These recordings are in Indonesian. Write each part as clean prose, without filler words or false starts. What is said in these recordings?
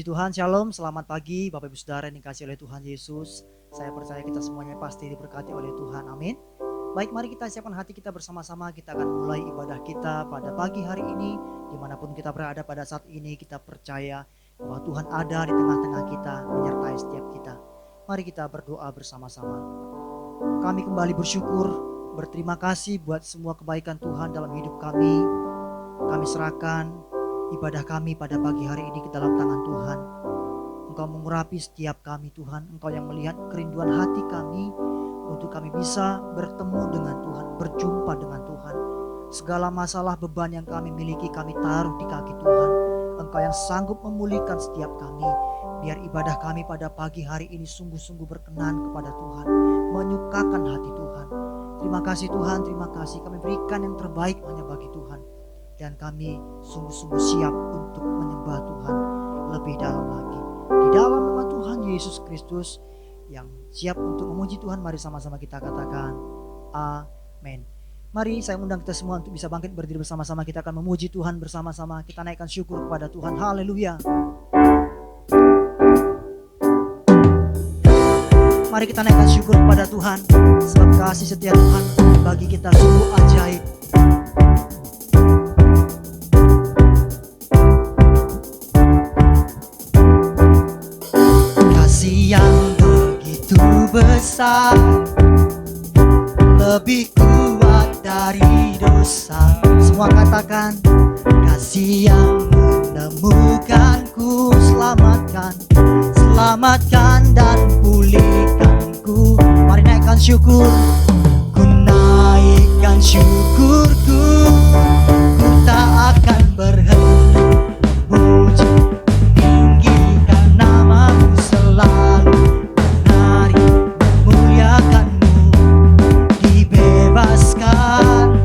Puji Tuhan, Shalom, selamat pagi Bapak Ibu Saudara yang dikasihi oleh Tuhan Yesus. Saya percaya kita semuanya pasti diberkati oleh Tuhan, amin. Baik, mari kita siapkan hati kita bersama-sama. Kita akan mulai ibadah kita pada pagi hari ini. Dimanapun kita berada pada saat ini, kita percaya bahwa Tuhan ada di tengah-tengah kita, menyertai setiap kita. Mari kita berdoa bersama-sama. Kami kembali bersyukur, berterima kasih buat semua kebaikan Tuhan dalam hidup kami. Kami serahkan ibadah kami pada pagi hari ini ke dalam tangan Tuhan. Engkau mengurapi setiap kami Tuhan. Engkau yang melihat kerinduan hati kami untuk kami bisa bertemu dengan Tuhan, berjumpa dengan Tuhan. Segala masalah beban yang kami miliki kami taruh di kaki Tuhan. Engkau yang sanggup memulihkan setiap kami. Biar ibadah kami pada pagi hari ini sungguh-sungguh berkenan kepada Tuhan, menyukakan hati Tuhan. Terima kasih Tuhan, terima kasih. Kami berikan yang terbaik hanya bagi Tuhan. Dan kami sungguh-sungguh siap untuk menyembah Tuhan lebih dalam lagi. Di dalam nama Tuhan Yesus Kristus yang siap untuk memuji Tuhan, mari sama-sama kita katakan amin. Mari saya undang kita semua untuk bisa bangkit berdiri bersama-sama. Kita akan memuji Tuhan bersama-sama. Kita naikkan syukur kepada Tuhan. Haleluya. Mari kita naikkan syukur kepada Tuhan, sebab kasih setia Tuhan bagi kita sungguh ajaib. Yang begitu besar, lebih kuat dari dosa. Semua katakan, kasih yang menemukanku, selamatkan dan pulihkanku. Mari naikkan syukur, ku naikkan syukurku, ku tak akan berhenti memuji, meninggikan namamu selalu, menari, memuliakanmu, dibebaskan,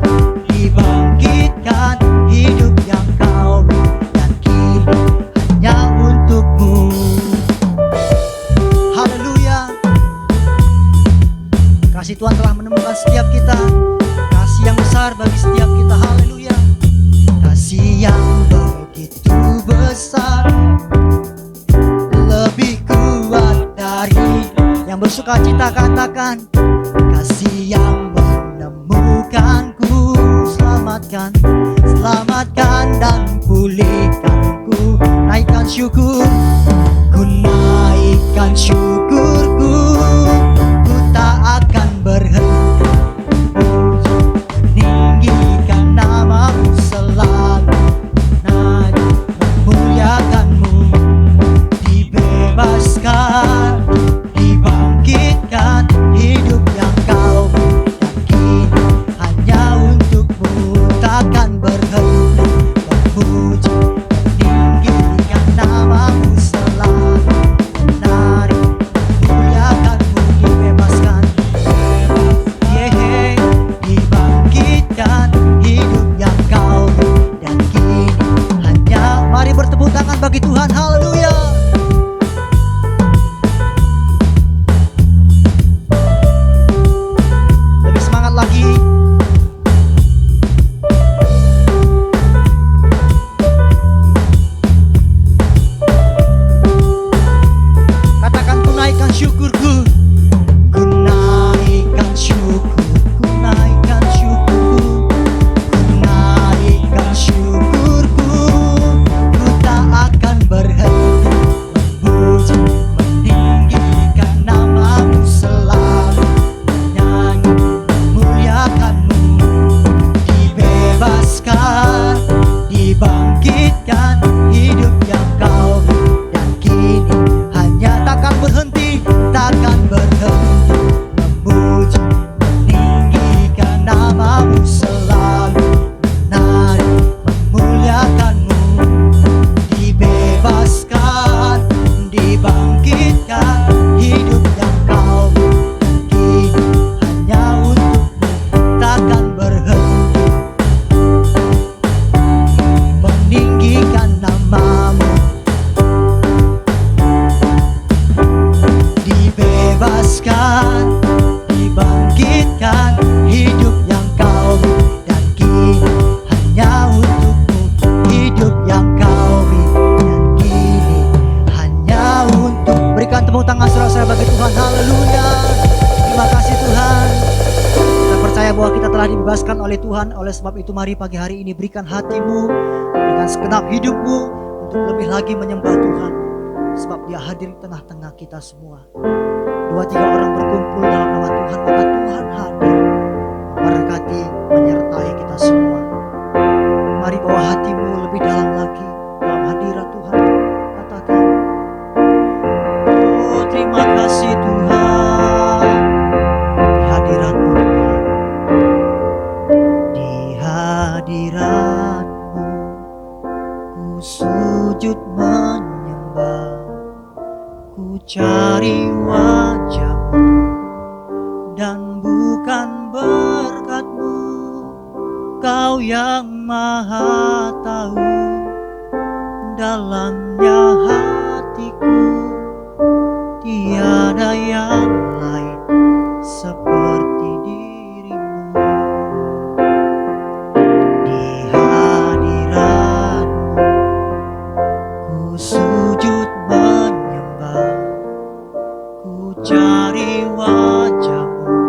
dibangkitkan, hidup yang kau dan kini hanya untukmu. Haleluya. Kasih Tuhan telah menemukan setiap kita, kasih yang besar bagi setiap kita. Haleluya. Kasih yang begitu besar, lebih kuat dari. Yang bersuka cita katakan, kasih yang menemukanku, selamatkan dan pulihkanku. Naikkan syukur, ku naikkan syukurku, ku tak akan berhenti meninggikan namamu selalu, menari, memuliakanmu, dibebaskan, dibangkitkan, hidup yang kau dan kini hanya untukmu. Takkan berhenti memuji, meninggikan namamu selalu, menari, oleh Tuhan. Oleh sebab itu mari pagi hari ini berikan hatimu, berikan segenap hidupmu untuk lebih lagi menyembah Tuhan. Sebab Dia hadir di tengah-tengah kita semua. 2-3 orang berkumpul dalam nama Tuhan, maka Tuhan hadir memberkati, menyertai kita semua. Mari bawa hatimu lebih dalam lagi dalam hadirat Tuhan. Katakan, oh terima kasih Tuhan, di hadirat-Mu Tuhan. Di hadirat-Mu ku sujud menyembah, ku cari wajah-Mu dan bukan berkat-Mu. Kau yang maha tahu dalamnya hatiku, tiada yang lain seperti dirimu. Di hadirat-Mu ku sujud menyembah, ku cari wajah-Mu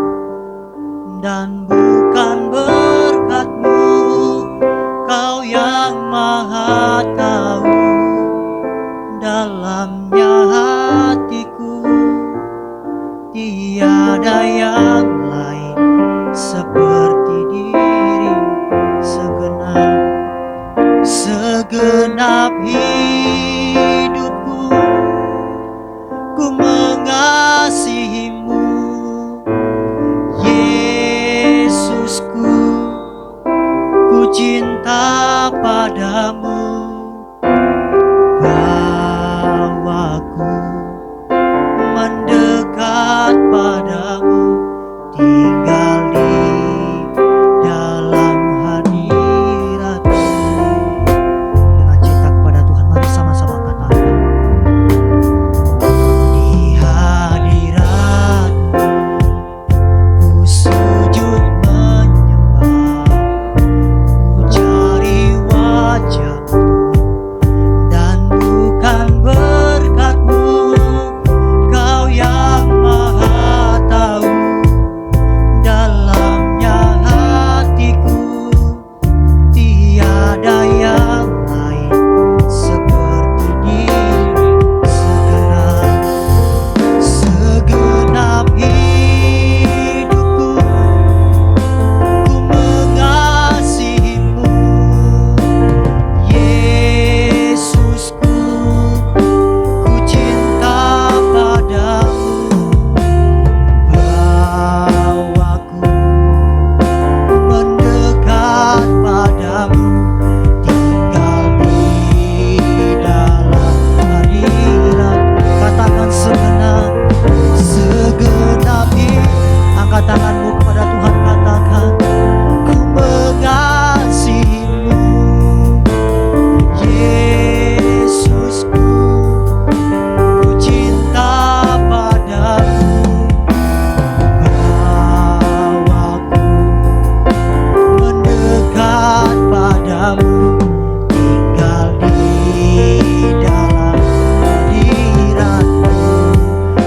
dan bukan berkat-Mu. Kau yang maha tahu dalamnya hatiku, tiada yang lain seperti dirimu. Segenap hidupku ku mengasihi-Mu, Yesusku, ku cinta padamu. Bawaku mendekat padamu, tinggal di dalam hadirat-Mu. Dengan cinta kepada Tuhan, mari sama-sama katakan, di hadirat-Mu ku sujud menyembah, ku cari wajah-Mu dan bukan berkat-Mu. Kau yang maha tahu dalamnya hatiku, tiada yang lain seperti dirimu. Segenap hidupku ku mengasihi-Mu, Yesusku, ku cinta padamu. Bawaku mendekat padamu, tinggal di dalam hadirat. Katakan segenap angkat tanganmu kepada Tuhan, katakan, ku mengasihi-Mu, Yesusku, ku cinta padamu. Bawaku mendekat padamu, tinggal di dalam hadirat-Mu.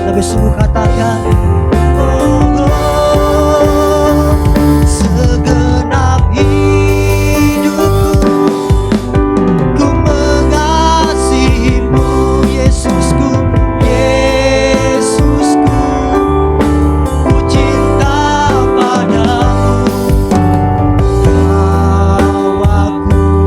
Lebih sungguh katakan, segenap hidupku ku mengasihi-Mu, Yesusku, Yesusku, ku cinta padamu. Bawaku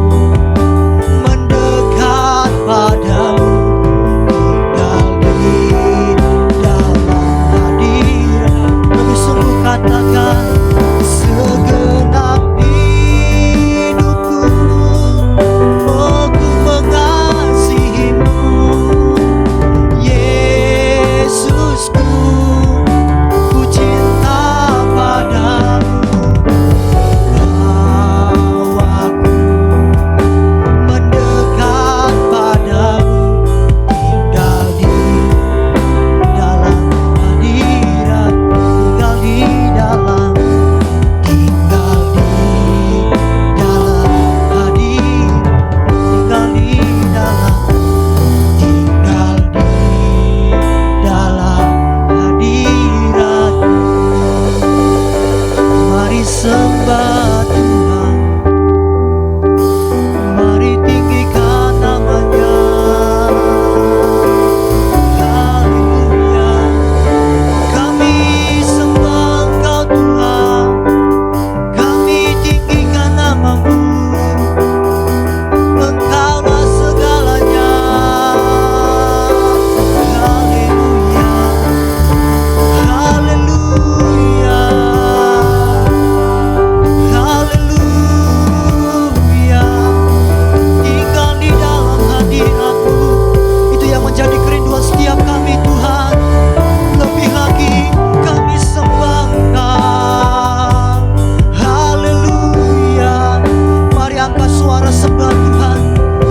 suara sembah Tuhan.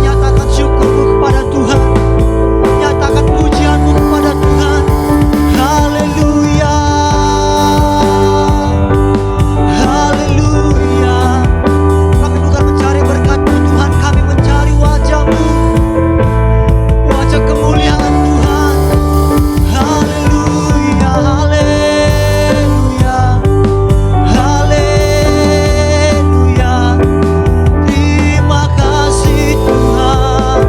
Nyatakan syukurmu kepada Tuhan. Nyatakan pujianmu kepada Tuhan. Haleluya. Haleluya. Kami bukan mencari berkat-Mu Tuhan, kami mencari wajah-Mu, wajah kemuliaan Tuhan. Haleluya. Haleluya. Haleluya. Terima kasih Tuhan.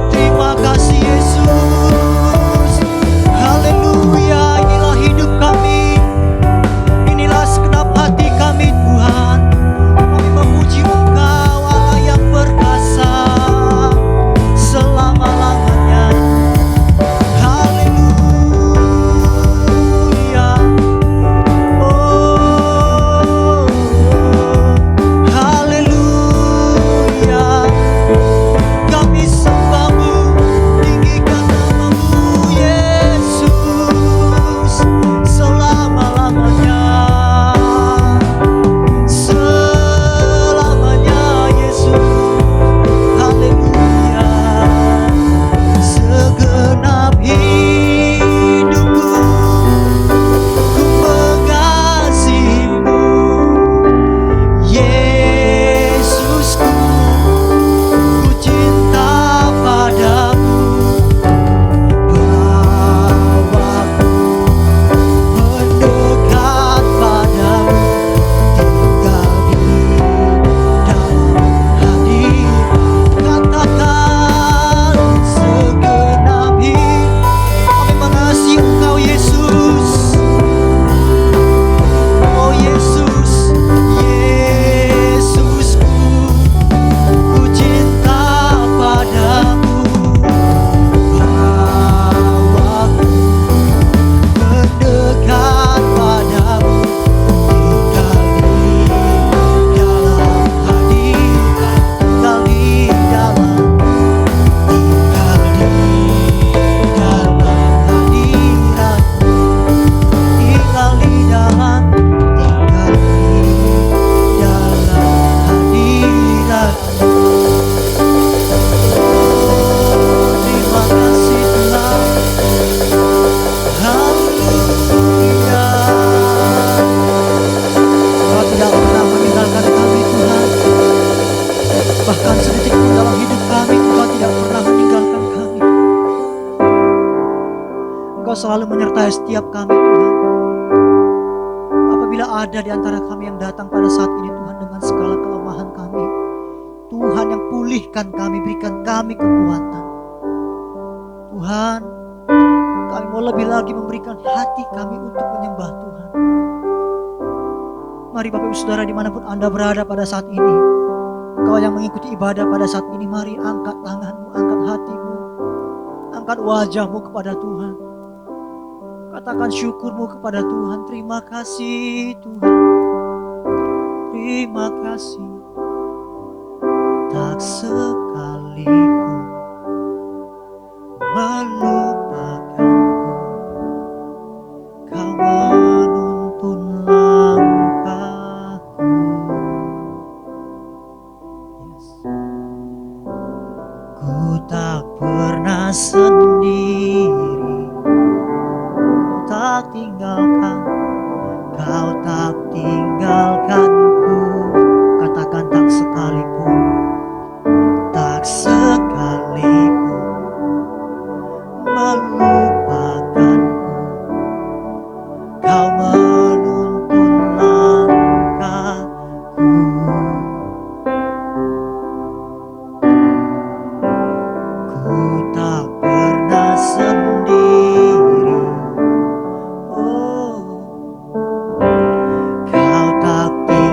Terima kasih Yesus. Haleluya. Inilah hidup kami. Inilah segenap hati kami Tuhan. Kami memuji Engkau Allah yang perkasa selama-lamanya. Haleluya. Oh, haleluya. Kami sembah-Mu, tinggikan nama-Mu Yesus selama-lamanya. Selamanya Yesus. Haleluya. Segenap hidupku ku mengasihi-Mu Yesusku. Ku cinta padamu, bawaku mendekat padamu, tinggal di dalam hadirat. Katakan segenap hidup kami mengasihi Engkau Yesus. Oh Yesus, Yesusku, ku cinta padamu, bawaku mendekat padamu, tinggal di dalam hadirat, tinggal di dalam, tinggal di dalam hadirat, tinggal di dalam, tinggal di dalam hadirat. Oh, terima kasih Tuhan. Haleluya. Engkau tidak pernah meninggalkan kami Tuhan. Bahkan sedetik pun dalam hidup kami Engkau tidak pernah meninggalkan kami. Engkau selalu menyertai setiap kami Tuhan. Apabila ada di antara kami yang datang pada saat ini Tuhan dengan segala kelemahan kami, Tuhan yang pulihkan kami, berikan kami kekuatan. Tuhan, kami mau lebih lagi memberikan hati kami untuk menyembah Tuhan. Mari Bapak Ibu Saudara dimanapun Anda berada pada saat ini, Engkau yang mengikuti ibadah pada saat ini, mari angkat tanganmu, angkat hatimu, angkat wajahmu kepada Tuhan. Katakan syukurmu kepada Tuhan. Terima kasih Tuhan. Terima kasih. Tak sekalipun melupakanku, Kau menuntun langkahku. Yes. Ku tak pernah sendiri, Kau tak tinggalkan, Kau tak tinggalkanku. Katakan tak sekalipun, tak sekalipun melupakanku, Kau menuntun langkahku. Ku tak pernah sendiri, oh, Kau tak tinggalkan.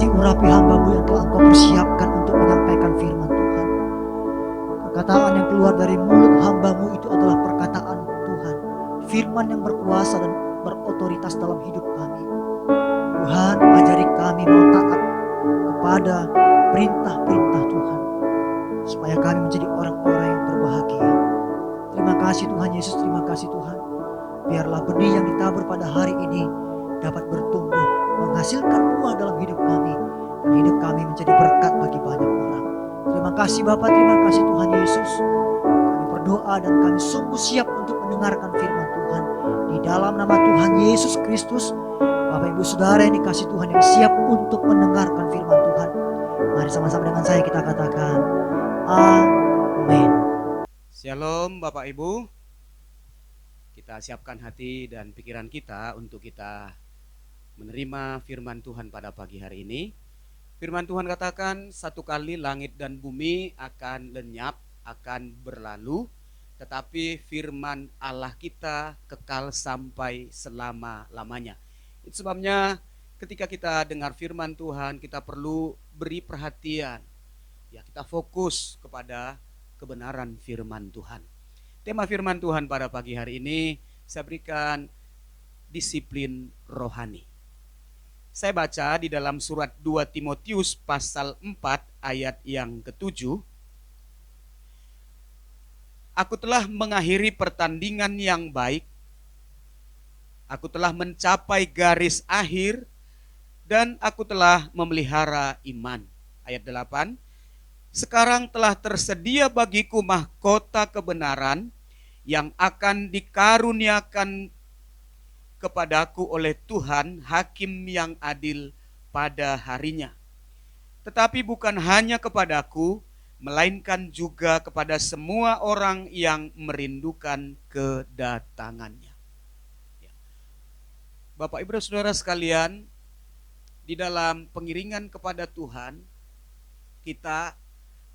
Berkati urapi hamba-Mu yang telah Engkau persiapkan untuk menyampaikan firman Tuhan. Perkataan yang keluar dari mulut hamba-Mu itu adalah perkataan Tuhan, firman yang berkuasa dan berotoritas dalam hidup kami. Tuhan, ajari kami mau taat kepada perintah-perintah Tuhan, supaya kami menjadi orang-orang yang berbahagia. Terima kasih Tuhan Yesus, terima kasih Tuhan. Biarlah benih yang ditabur pada hari ini dapat bertumbuh, menghasilkan buah dalam hidup kami, dan hidup kami menjadi berkat bagi banyak orang. Terima kasih Bapa, terima kasih Tuhan Yesus. Kami berdoa dan kami sungguh siap untuk mendengarkan firman Tuhan. Di dalam nama Tuhan Yesus Kristus, Bapak Ibu Saudara yang dikasih Tuhan yang siap untuk mendengarkan firman Tuhan, mari sama-sama dengan saya kita katakan amin. Shalom Bapak Ibu. Kita siapkan hati dan pikiran kita untuk kita menerima firman Tuhan pada pagi hari ini. Firman Tuhan katakan, satu kali langit dan bumi akan lenyap, akan berlalu, tetapi firman Allah kita kekal sampai selama-lamanya. Itu sebabnya ketika kita dengar firman Tuhan, kita perlu beri perhatian. Ya, kita fokus kepada kebenaran firman Tuhan. Tema firman Tuhan pada pagi hari ini saya berikan disiplin rohani. Saya baca di dalam surat 2 Timotius pasal 4 ayat yang ke-7. Aku telah mengakhiri pertandingan yang baik. Aku telah mencapai garis akhir dan aku telah memelihara iman. Ayat 8. Sekarang telah tersedia bagiku mahkota kebenaran yang akan dikaruniakan kepadaku oleh Tuhan, hakim yang adil pada harinya. Tetapi bukan hanya kepadaku, melainkan juga kepada semua orang yang merindukan kedatangannya. Bapak Ibu Saudara sekalian, di dalam pengiringan kepada Tuhan, kita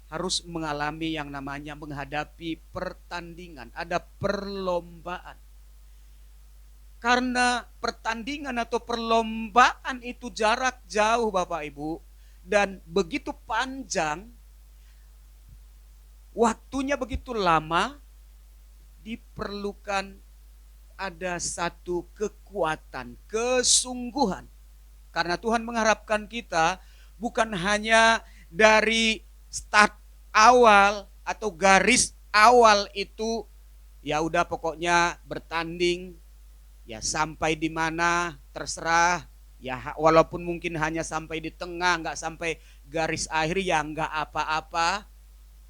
harus mengalami yang namanya menghadapi pertandingan, ada perlombaan. Karena pertandingan atau perlombaan itu jarak jauh Bapak Ibu, dan begitu panjang, waktunya begitu lama, diperlukan ada satu kekuatan, kesungguhan. Karena Tuhan mengharapkan kita bukan hanya dari start awal atau garis awal itu, ya udah pokoknya bertanding, ya sampai di mana terserah, ya walaupun mungkin hanya sampai di tengah, nggak sampai garis akhir, ya nggak apa-apa.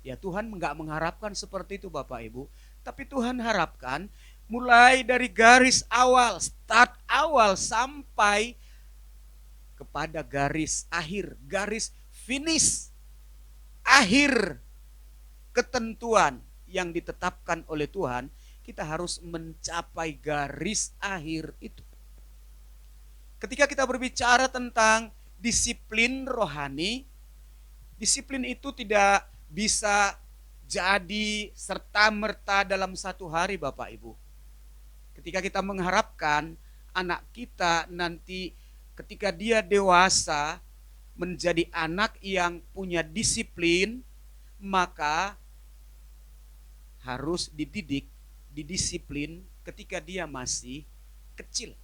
Ya Tuhan nggak mengharapkan seperti itu Bapak Ibu. Tapi Tuhan harapkan mulai dari garis awal, start awal sampai kepada garis akhir, garis finish, akhir ketentuan yang ditetapkan oleh Tuhan. Kita harus mencapai garis akhir itu. Ketika kita berbicara tentang disiplin rohani, disiplin itu tidak bisa jadi serta-merta dalam satu hari Bapak Ibu. Ketika kita mengharapkan anak kita nanti ketika dia dewasa menjadi anak yang punya disiplin, maka harus dididik, didisiplin ketika dia masih kecil.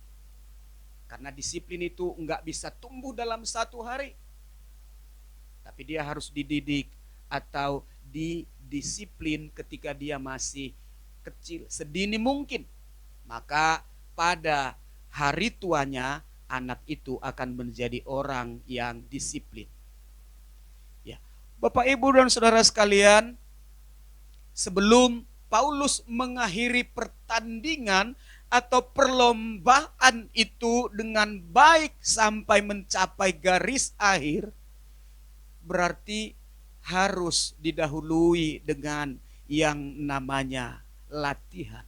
Karena disiplin itu enggak bisa tumbuh dalam satu hari. Tapi dia harus dididik atau didisiplin ketika dia masih kecil, sedini mungkin. Maka pada hari tuanya anak itu akan menjadi orang yang disiplin. Ya, Bapak Ibu dan Saudara sekalian, sebelum Paulus mengakhiri pertandingan atau perlombaan itu dengan baik sampai mencapai garis akhir, berarti harus didahului dengan yang namanya latihan.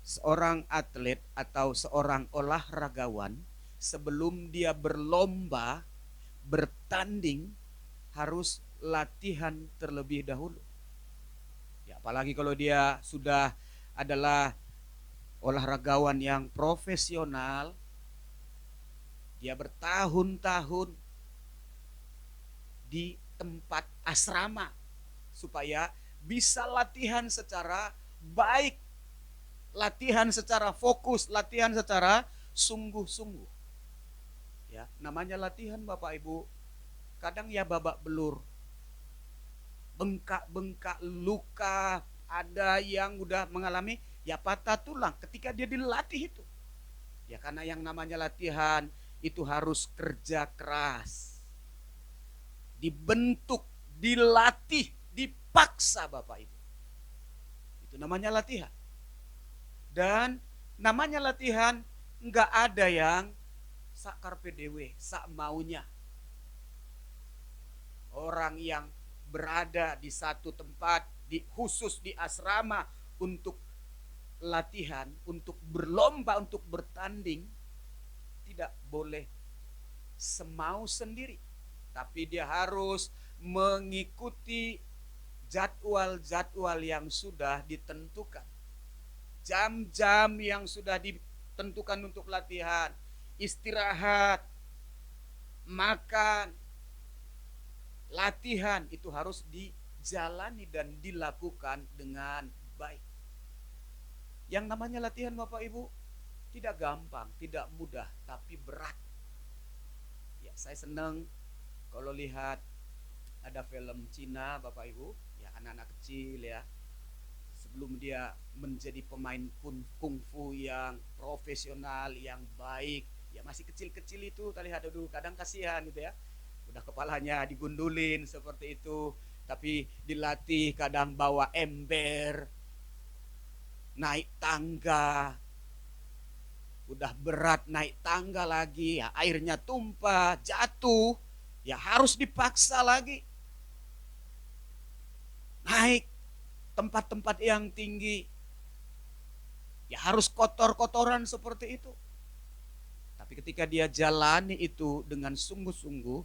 Seorang atlet atau seorang olahragawan sebelum dia berlomba, bertanding, harus latihan terlebih dahulu. Ya, apalagi kalau dia sudah adalah olahragawan yang profesional, Dia bertahun-tahun di tempat asrama supaya bisa latihan secara baik, latihan secara fokus, latihan secara sungguh-sungguh. Ya, namanya latihan Bapak Ibu, kadang ya babak belur, bengkak-bengkak, luka, ada yang udah mengalami ya patah tulang ketika dia dilatih itu. Ya karena yang namanya latihan itu harus kerja keras, dibentuk, dilatih, dipaksa Bapak Ibu. Itu namanya latihan. Dan namanya latihan nggak ada yang sak carpe dewe, sak maunya. Orang yang berada di satu tempat, khusus di asrama untuk latihan, untuk berlomba, untuk bertanding, tidak boleh semau sendiri. Tapi dia harus mengikuti jadwal-jadwal yang sudah ditentukan. Jam-jam yang sudah ditentukan untuk latihan, istirahat, makan, latihan itu harus dijalani dan dilakukan dengan baik. Yang namanya latihan Bapak Ibu tidak gampang, tidak mudah, tapi berat. Ya, saya senang kalau lihat ada film Cina Bapak Ibu, ya anak-anak kecil ya. Sebelum dia menjadi pemain kungfu yang profesional, yang baik, ya masih kecil-kecil itu, kita lihat dulu kadang kasihan gitu ya. Udah kepalanya digundulin seperti itu, tapi dilatih kadang bawa ember, naik tangga, udah berat naik tangga lagi, ya airnya tumpah, jatuh, ya harus dipaksa lagi. Naik tempat-tempat yang tinggi, ya harus kotor-kotoran seperti itu. Tapi ketika dia jalani itu dengan sungguh-sungguh,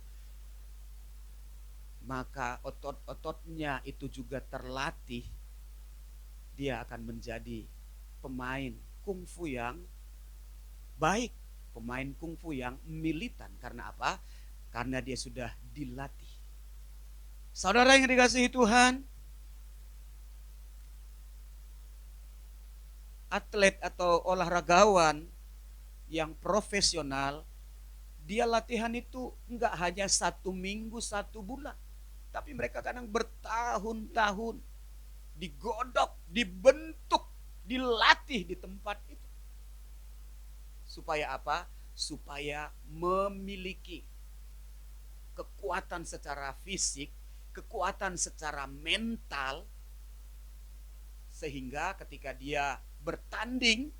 maka otot-ototnya itu juga terlatih. Dia akan menjadi pemain kungfu yang baik, pemain kungfu yang militan. Karena apa? Karena dia sudah dilatih. Saudara yang dikasihi Tuhan, atlet atau olahragawan yang profesional, dia latihan itu enggak hanya 1 minggu, 1 bulan, tapi mereka kadang bertahun-tahun digodok, dibentuk, dilatih di tempat itu. Supaya apa? Supaya memiliki kekuatan secara fisik, kekuatan secara mental, sehingga ketika dia bertanding,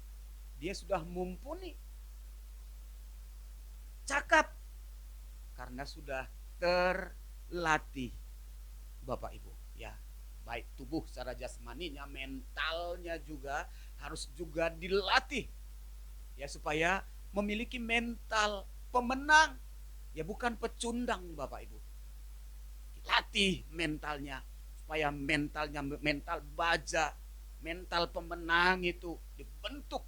dia sudah mumpuni, cakap, karena sudah terlatih Bapak Ibu ya. Baik tubuh secara jasmaninya, mentalnya juga harus juga dilatih ya, supaya memiliki mental pemenang ya, bukan pecundang Bapak Ibu. Dilatih mentalnya supaya mentalnya mental baja, mental pemenang itu dibentuk,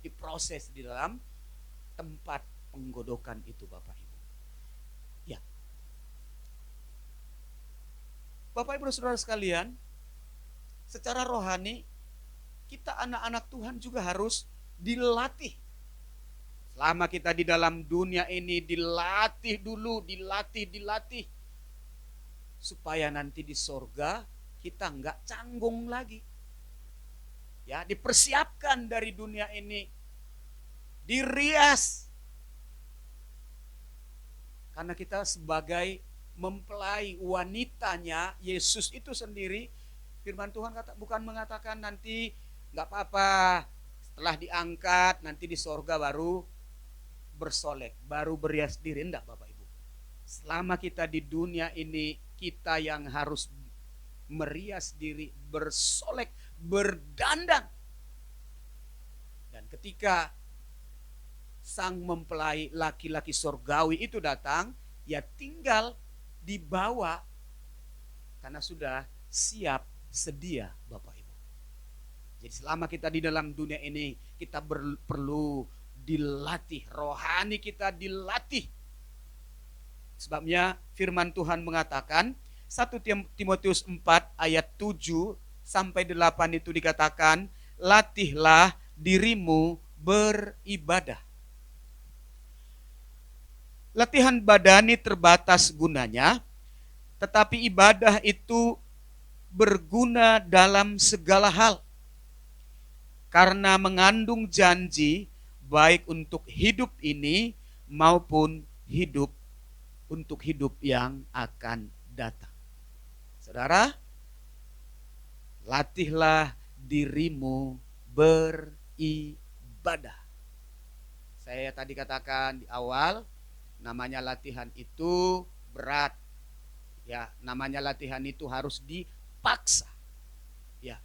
diproses di dalam tempat penggodokan itu Bapak Ibu. Ya. Bapak Ibu Saudara sekalian, secara rohani kita anak-anak Tuhan juga harus dilatih. Selama kita di dalam dunia ini dilatih dulu, dilatih supaya nanti di sorga kita enggak canggung lagi. Ya, dipersiapkan dari dunia ini, dirias. Karena kita sebagai mempelai wanitanya Yesus itu sendiri, firman Tuhan bukan mengatakan nanti nggak apa-apa setelah diangkat nanti di sorga baru bersolek, baru berias diri. Enggak Bapak Ibu. Selama kita di dunia ini, kita yang harus merias diri, bersolek, berdandan. Dan ketika sang mempelai laki-laki sorgawi itu datang, ya tinggal dibawa karena sudah siap sedia Bapak Ibu. Jadi selama kita di dalam dunia ini, kita perlu dilatih, rohani kita dilatih. Sebabnya firman Tuhan mengatakan 1 Timotius 4 ayat 7 sampai 8 itu dikatakan, latihlah dirimu beribadah. Latihan badani terbatas gunanya, tetapi ibadah itu berguna dalam segala hal. Karena mengandung janji baik untuk hidup ini maupun untuk hidup yang akan datang. Saudara, latihlah dirimu beribadah. Saya tadi katakan di awal, namanya latihan itu berat. Ya, namanya latihan itu harus dipaksa. Ya.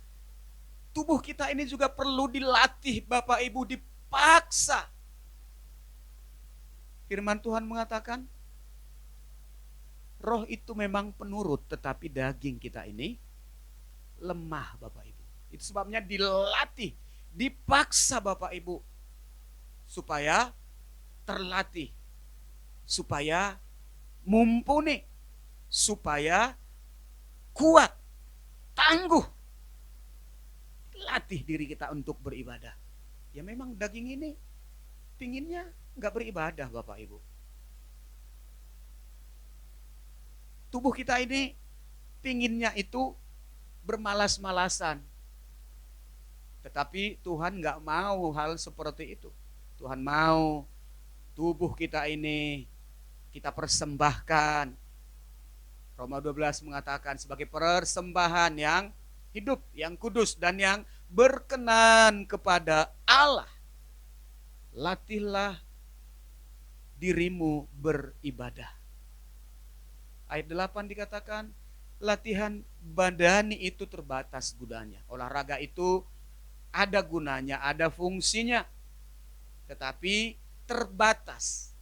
Tubuh kita ini juga perlu dilatih, Bapak Ibu, dipaksa. Firman Tuhan mengatakan, roh itu memang penurut, tetapi daging kita ini lemah, Bapak Ibu. Itu sebabnya dilatih, dipaksa, Bapak Ibu, supaya terlatih, supaya mumpuni, supaya kuat, tangguh. Latih diri kita untuk beribadah. Ya memang daging ini pinginnya nggak beribadah, Bapak Ibu. Tubuh kita ini pinginnya itu bermalas-malasan. Tetapi Tuhan nggak mau hal seperti itu. Tuhan mau tubuh kita ini kita persembahkan. Roma 12 mengatakan sebagai persembahan yang hidup, yang kudus, dan yang berkenan kepada Allah. Latihlah dirimu beribadah. Ayat 8 dikatakan, latihan badani itu terbatas gunanya. Olahraga itu ada gunanya, ada fungsinya, tetapi terbatas.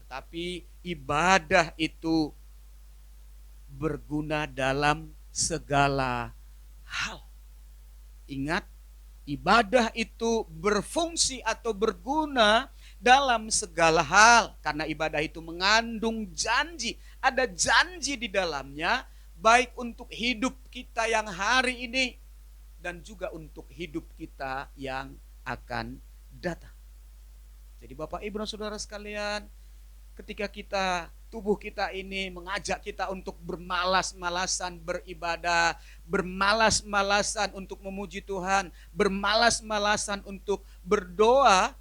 Tetapi ibadah itu berguna dalam segala hal. Ingat, ibadah itu berfungsi atau berguna dalam segala hal. Karena ibadah itu mengandung janji. Ada janji di dalamnya, baik untuk hidup kita yang hari ini dan juga untuk hidup kita yang akan datang. Jadi Bapak Ibu dan Saudara sekalian, ketika tubuh kita ini mengajak kita untuk bermalas-malasan beribadah, bermalas-malasan untuk memuji Tuhan, bermalas-malasan untuk berdoa,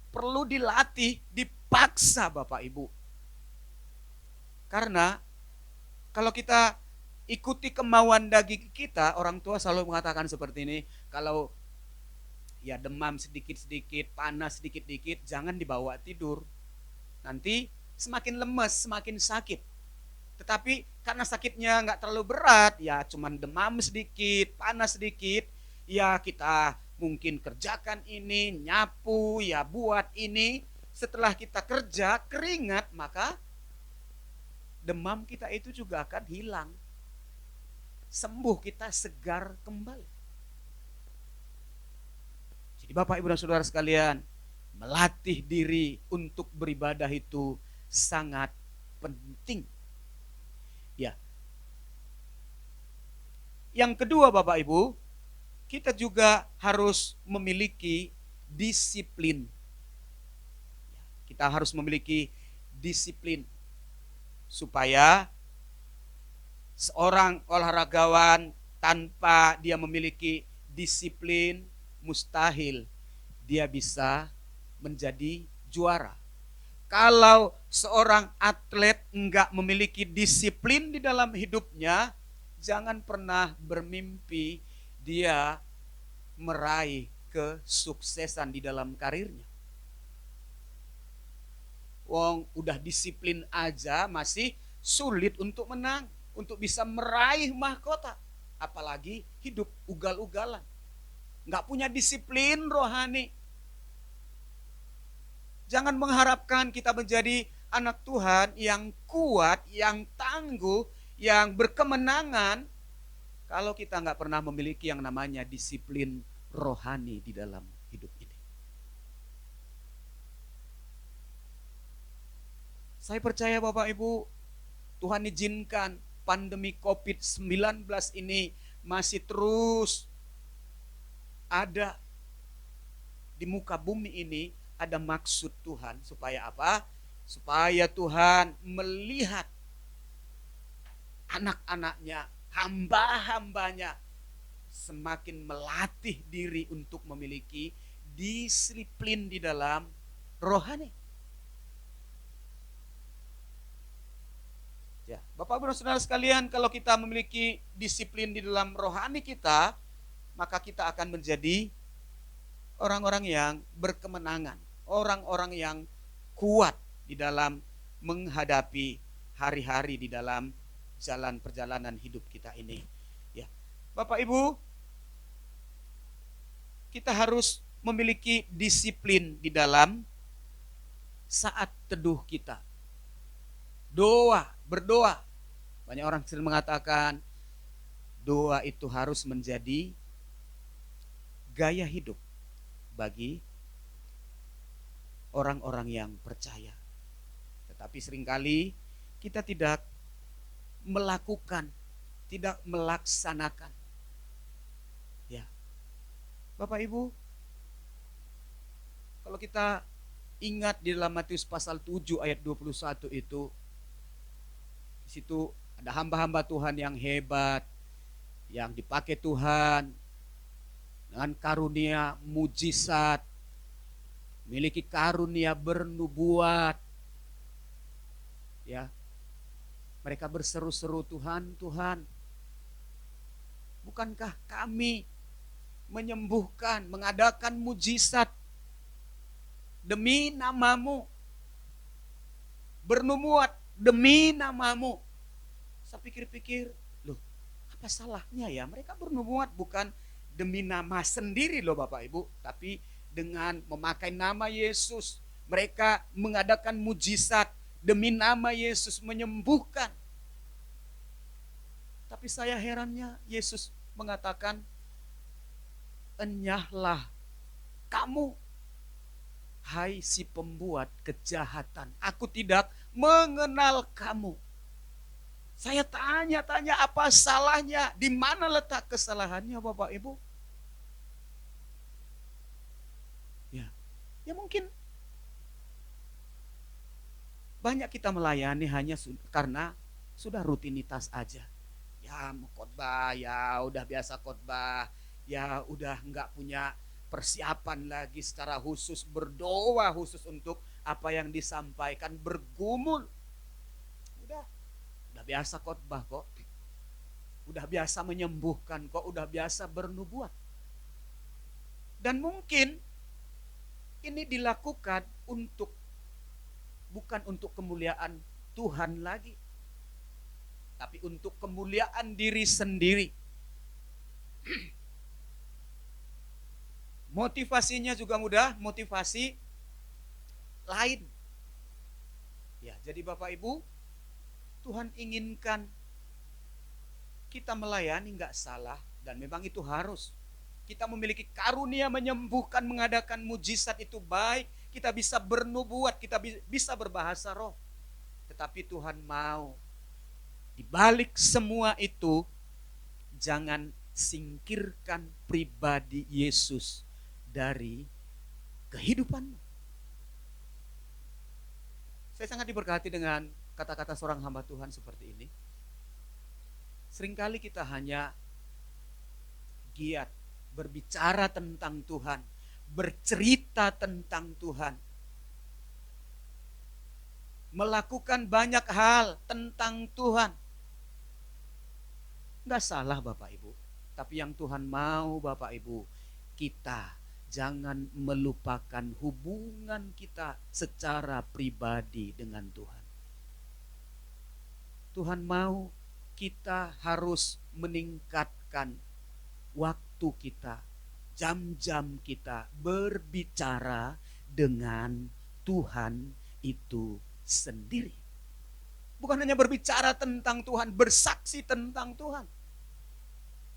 perlu dilatih, dipaksa Bapak Ibu. Karena kalau kita ikuti kemauan daging kita, orang tua selalu mengatakan seperti ini, kalau ya demam sedikit-sedikit, panas sedikit-sedikit, jangan dibawa tidur. Nanti semakin lemes, semakin sakit. Tetapi karena sakitnya nggak terlalu berat, ya cuman demam sedikit, panas sedikit, ya kita mungkin kerjakan ini, nyapu, ya buat ini. Setelah kita kerja, keringat, maka demam kita itu juga akan hilang. Sembuh, kita segar kembali. Jadi Bapak Ibu dan Saudara sekalian, melatih diri untuk beribadah itu sangat penting. Ya. Yang kedua Bapak Ibu, kita juga harus memiliki disiplin. Kita harus memiliki disiplin supaya seorang olahragawan tanpa dia memiliki disiplin, mustahil dia bisa menjadi juara. Kalau seorang atlet enggak memiliki disiplin di dalam hidupnya, jangan pernah bermimpi dia meraih kesuksesan di dalam karirnya. Wong udah disiplin aja masih sulit untuk menang, untuk bisa meraih mahkota. Apalagi hidup ugal-ugalan. Enggak punya disiplin rohani. Jangan mengharapkan kita menjadi anak Tuhan yang kuat, yang tangguh, yang berkemenangan kalau kita nggak pernah memiliki yang namanya disiplin rohani di dalam hidup ini. Saya percaya Bapak Ibu, Tuhan izinkan pandemi COVID-19 ini masih terus ada di muka bumi ini, ada maksud Tuhan. Supaya apa? Supaya Tuhan melihat anak-anaknya, hamba-hambanya semakin melatih diri untuk memiliki disiplin di dalam rohani. Ya, Bapak Ibu Saudara sekalian, kalau kita memiliki disiplin di dalam rohani kita, maka kita akan menjadi orang-orang yang berkemenangan, orang-orang yang kuat di dalam menghadapi hari-hari di dalam jalan perjalanan hidup kita ini. Ya, Bapak Ibu, kita harus memiliki disiplin di dalam saat teduh kita. Berdoa. Banyak orang sering mengatakan doa itu harus menjadi gaya hidup bagi orang-orang yang percaya. Tetapi seringkali kita tidak melakukan, tidak melaksanakan. Ya. Bapak Ibu, kalau kita ingat di dalam Matius pasal 7 ayat 21 itu, di situ ada hamba-hamba Tuhan yang hebat, yang dipakai Tuhan dengan karunia mujizat, memiliki karunia bernubuat. Ya. Mereka berseru-seru, Tuhan, Tuhan, bukankah kami menyembuhkan, mengadakan mujizat demi namamu, bernubuat demi namamu? Saya pikir-pikir, loh, apa salahnya ya? Mereka bernubuat bukan demi nama sendiri loh Bapak Ibu, tapi dengan memakai nama Yesus. Mereka mengadakan mujizat demi nama Yesus, menyembuhkan. Tapi saya herannya, Yesus mengatakan, enyahlah kamu, hai si pembuat kejahatan, aku tidak mengenal kamu. Saya tanya-tanya, apa salahnya? Di mana letak kesalahannya Bapak Ibu? Ya mungkin banyak kita melayani hanya karena sudah rutinitas aja. Ya mau khotbah, ya udah biasa khotbah, ya udah nggak punya persiapan lagi secara khusus, berdoa khusus untuk apa yang disampaikan, bergumul. Udah biasa khotbah kok. Udah biasa menyembuhkan kok, udah biasa bernubuat. Dan mungkin ini dilakukan bukan untuk kemuliaan Tuhan lagi, tapi untuk kemuliaan diri sendiri. Motivasinya juga mudah, motivasi lain. Ya, jadi Bapak Ibu, Tuhan inginkan kita melayani nggak salah, dan memang itu harus. Kita memiliki karunia menyembuhkan, mengadakan mujizat itu baik. Kita bisa bernubuat, kita bisa berbahasa roh. Tetapi Tuhan mau di balik semua itu, jangan singkirkan pribadi Yesus dari kehidupanmu. Saya sangat diberkati dengan kata-kata seorang hamba Tuhan seperti ini. Seringkali kita hanya giat berbicara tentang Tuhan, bercerita tentang Tuhan, melakukan banyak hal tentang Tuhan. Enggak salah Bapak Ibu, tapi yang Tuhan mau Bapak Ibu, kita jangan melupakan hubungan kita secara pribadi dengan Tuhan. Tuhan mau kita harus meningkatkan waktu kita, jam-jam kita berbicara dengan Tuhan itu sendiri. Bukan hanya berbicara tentang Tuhan, bersaksi tentang Tuhan.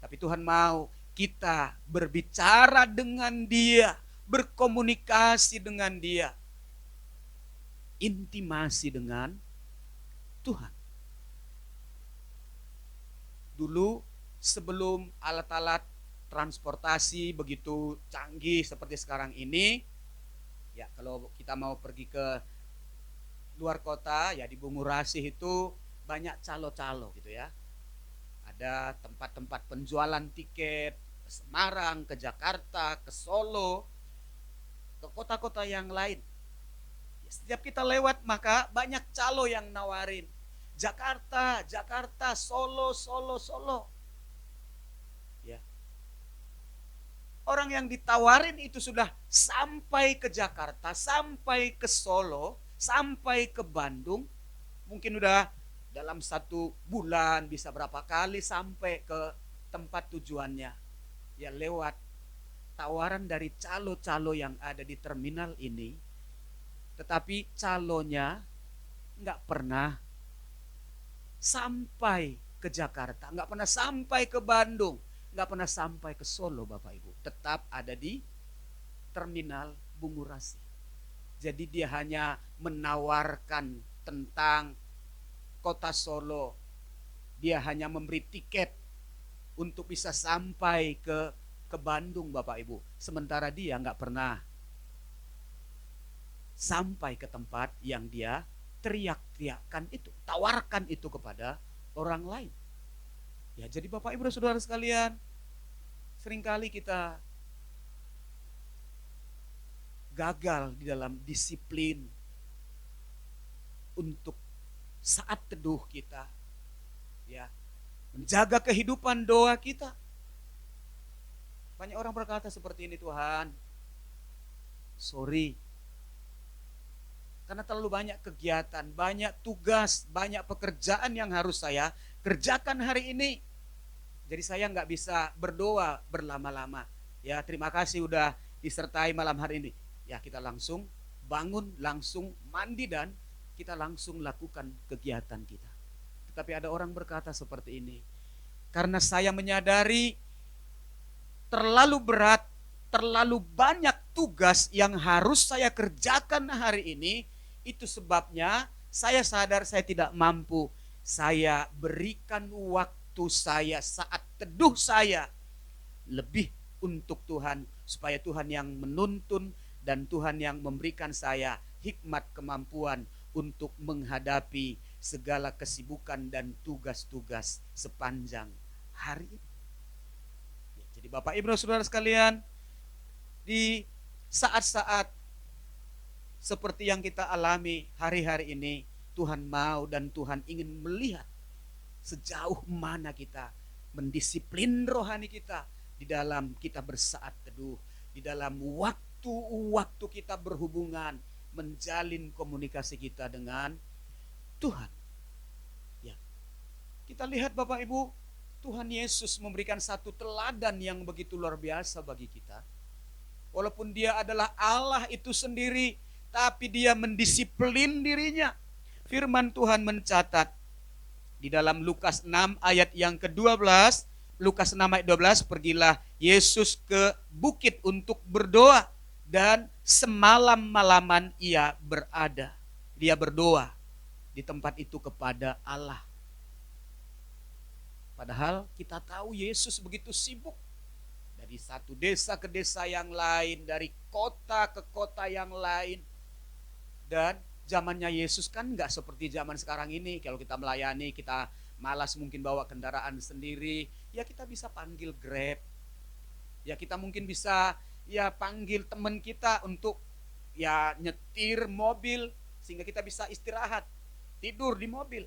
Tapi Tuhan mau kita berbicara dengan Dia, berkomunikasi dengan Dia. intimasi dengan Tuhan. Dulu sebelum alat-alat transportasi begitu canggih seperti sekarang ini, ya kalau kita mau pergi ke luar kota, ya di Bungurasi itu banyak calo-calo gitu ya. Ada tempat-tempat penjualan tiket ke Semarang, ke Jakarta, ke Solo, ke kota-kota yang lain. Setiap kita lewat maka banyak calo yang nawarin Jakarta, Jakarta, Solo, Solo, Solo. Ya. Orang yang ditawarin itu sudah sampai ke Jakarta, sampai ke Solo, sampai ke Bandung. Mungkin udah dalam 1 bulan bisa berapa kali sampai ke tempat tujuannya. Ya lewat tawaran dari calo-calo yang ada di terminal ini. Tetapi calonya nggak pernah sampai ke Jakarta, nggak pernah sampai ke Bandung, nggak pernah sampai ke Solo, Bapak Ibu. Tetap ada di terminal Bungurasi. Jadi dia hanya menawarkan tentang kota Solo. Dia hanya memberi tiket untuk bisa sampai ke Bandung, Bapak Ibu. Sementara dia nggak pernah sampai ke tempat yang dia teriak-teriakkan itu, tawarkan itu kepada orang lain. Ya, jadi Bapak Ibu Saudara sekalian, seringkali kita gagal di dalam disiplin untuk saat teduh kita, ya, menjaga kehidupan doa kita. Banyak orang berkata seperti ini, Tuhan, sorry, karena terlalu banyak kegiatan, banyak tugas, banyak pekerjaan yang harus saya kerjakan hari ini. Jadi saya nggak bisa berdoa berlama-lama. Ya, terima kasih udah disertai malam hari ini. Ya, kita langsung bangun, langsung mandi dan kita langsung lakukan kegiatan kita. Tetapi ada orang berkata seperti ini, karena saya menyadari terlalu berat, terlalu banyak tugas yang harus saya kerjakan hari ini. Itu sebabnya saya sadar saya tidak mampu. Saya berikan waktu saya, saat teduh saya lebih untuk Tuhan, supaya Tuhan yang menuntun dan Tuhan yang memberikan saya hikmat kemampuan untuk menghadapi segala kesibukan dan tugas-tugas sepanjang hari ini. Jadi Bapak Ibu Saudara sekalian, di saat-saat seperti yang kita alami hari-hari ini, Tuhan mau dan Tuhan ingin melihat sejauh mana kita mendisiplin rohani kita di dalam kita bersaat teduh, di dalam waktu-waktu kita berhubungan, menjalin komunikasi kita dengan Tuhan. Ya. Kita lihat Bapak Ibu, Tuhan Yesus memberikan satu teladan yang begitu luar biasa bagi kita. Walaupun dia adalah Allah itu sendiri, tapi dia mendisiplin dirinya. Firman Tuhan mencatat di dalam Lukas 6 ayat yang ke-12, Lukas 6 ayat 12, pergilah Yesus ke bukit untuk berdoa dan semalam-malaman ia berada. Dia berdoa di tempat itu kepada Allah. Padahal kita tahu Yesus begitu sibuk. Dari satu desa ke desa yang lain, dari kota ke kota yang lain. Dan zamannya Yesus kan nggak seperti zaman sekarang ini. Kalau kita melayani, kita malas mungkin bawa kendaraan sendiri, ya kita bisa panggil Grab. Ya kita mungkin bisa ya panggil teman kita untuk ya nyetir mobil sehingga kita bisa istirahat, tidur di mobil.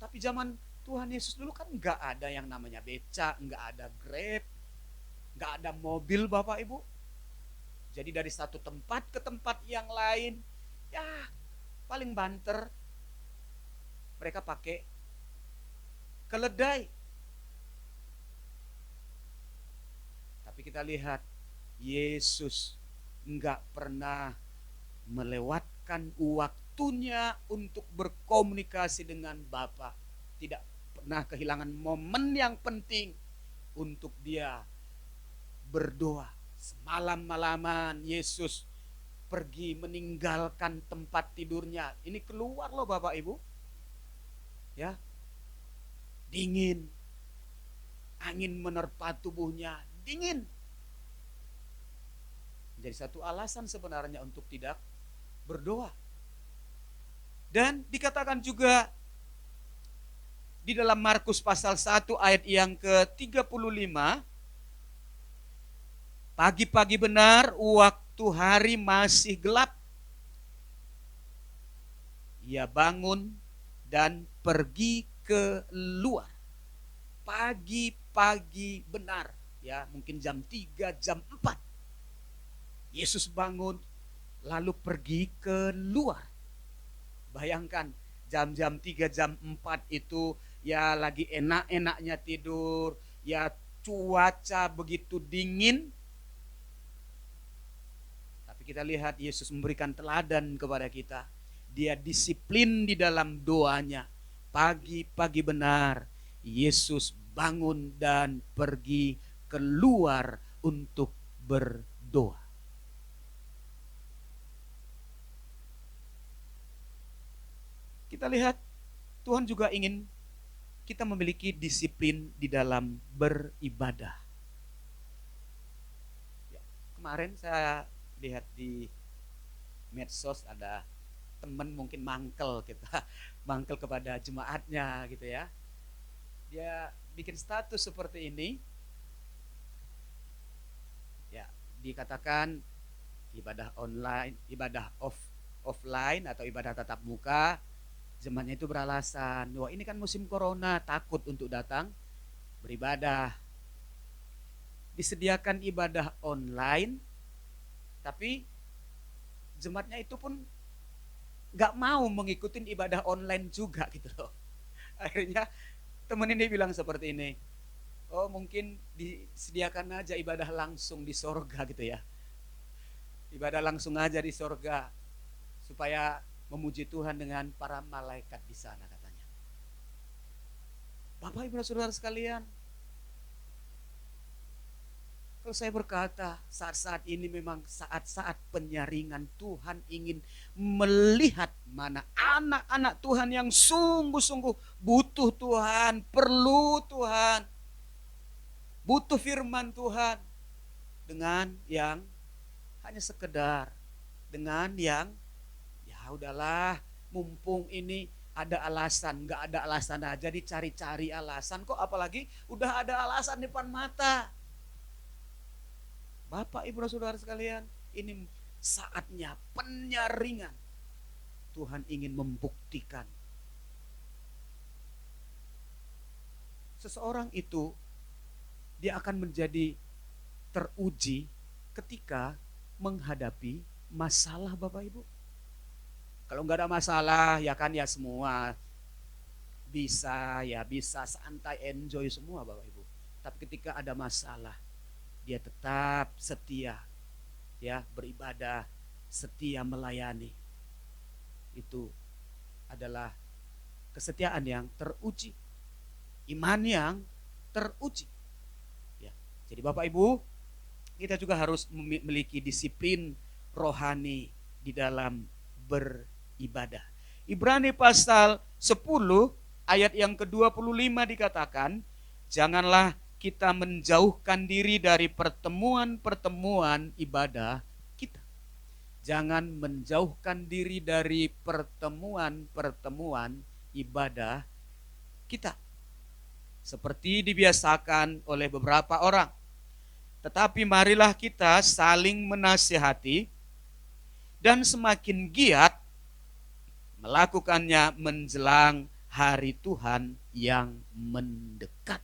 Tapi zaman Tuhan Yesus dulu kan nggak ada yang namanya beca, nggak ada Grab, nggak ada mobil Bapak Ibu. Jadi dari satu tempat ke tempat yang lain, ya paling banter mereka pakai keledai. Tapi kita lihat Yesus nggak pernah melewatkan waktunya untuk berkomunikasi dengan Bapa. Tidak pernah kehilangan momen yang penting untuk dia berdoa. Semalam-malaman Yesus pergi meninggalkan tempat tidurnya. Ini keluar loh Bapak Ibu. Ya. Dingin. Angin menerpa tubuhnya, dingin. Menjadi satu alasan sebenarnya untuk tidak berdoa. Dan dikatakan juga di dalam Markus pasal 1 ayat yang ke-35, pagi-pagi benar waktu hari masih gelap, ia bangun dan pergi keluar. Pagi-pagi benar, ya mungkin jam 3, jam 4. Yesus bangun lalu pergi keluar. Bayangkan jam-jam 3, jam 4 itu ya lagi enak-enaknya tidur, ya cuaca begitu dingin. Tapi kita lihat Yesus memberikan teladan kepada kita. Dia disiplin di dalam doanya. Pagi-pagi benar Yesus bangun dan pergi keluar untuk berdoa. Kita lihat Tuhan juga ingin kita memiliki disiplin di dalam beribadah. Ya, kemarin saya lihat di medsos ada teman mungkin mangkel kita, mangkel kepada jemaatnya gitu ya. Dia bikin status seperti ini. Ya, dikatakan ibadah online, ibadah offline atau ibadah tatap muka. Jemaatnya itu beralasan, wah ini kan musim corona, takut untuk datang beribadah. Disediakan ibadah online, tapi jemaatnya itu pun gak mau mengikuti ibadah online juga gitu loh. Akhirnya teman ini bilang seperti ini, oh mungkin disediakan aja ibadah langsung di sorga gitu ya. Ibadah langsung aja di sorga, supaya memuji Tuhan dengan para malaikat di sana katanya. Bapak Ibu Saudara sekalian, kalau saya berkata saat-saat ini memang saat-saat penyaringan, Tuhan ingin melihat mana anak-anak Tuhan yang sungguh-sungguh butuh Tuhan, perlu Tuhan, butuh firman Tuhan, dengan yang hanya sekedar, dengan yang ya udahlah, mumpung ini ada alasan, nggak ada alasan aja dicari-cari alasan kok, apalagi udah ada alasan depan mata. Bapak Ibu Saudara sekalian, ini saatnya penyaringan. Tuhan ingin membuktikan seseorang itu dia akan menjadi teruji ketika menghadapi masalah Bapak Ibu. Kalau nggak ada masalah ya kan ya semua bisa santai, enjoy semua Bapak Ibu. Tapi ketika ada masalah, dia tetap setia ya beribadah, setia melayani. Itu adalah kesetiaan yang teruji, iman yang teruji. Ya. Jadi Bapak Ibu, kita juga harus memiliki disiplin rohani di dalam beribadah. Ibrani pasal 10 ayat yang ke-25 dikatakan, janganlah kita menjauhkan diri dari pertemuan-pertemuan ibadah kita. Jangan menjauhkan diri dari pertemuan-pertemuan ibadah kita, seperti dibiasakan oleh beberapa orang. Tetapi marilah kita saling menasihati dan semakin giat melakukannya menjelang hari Tuhan yang mendekat.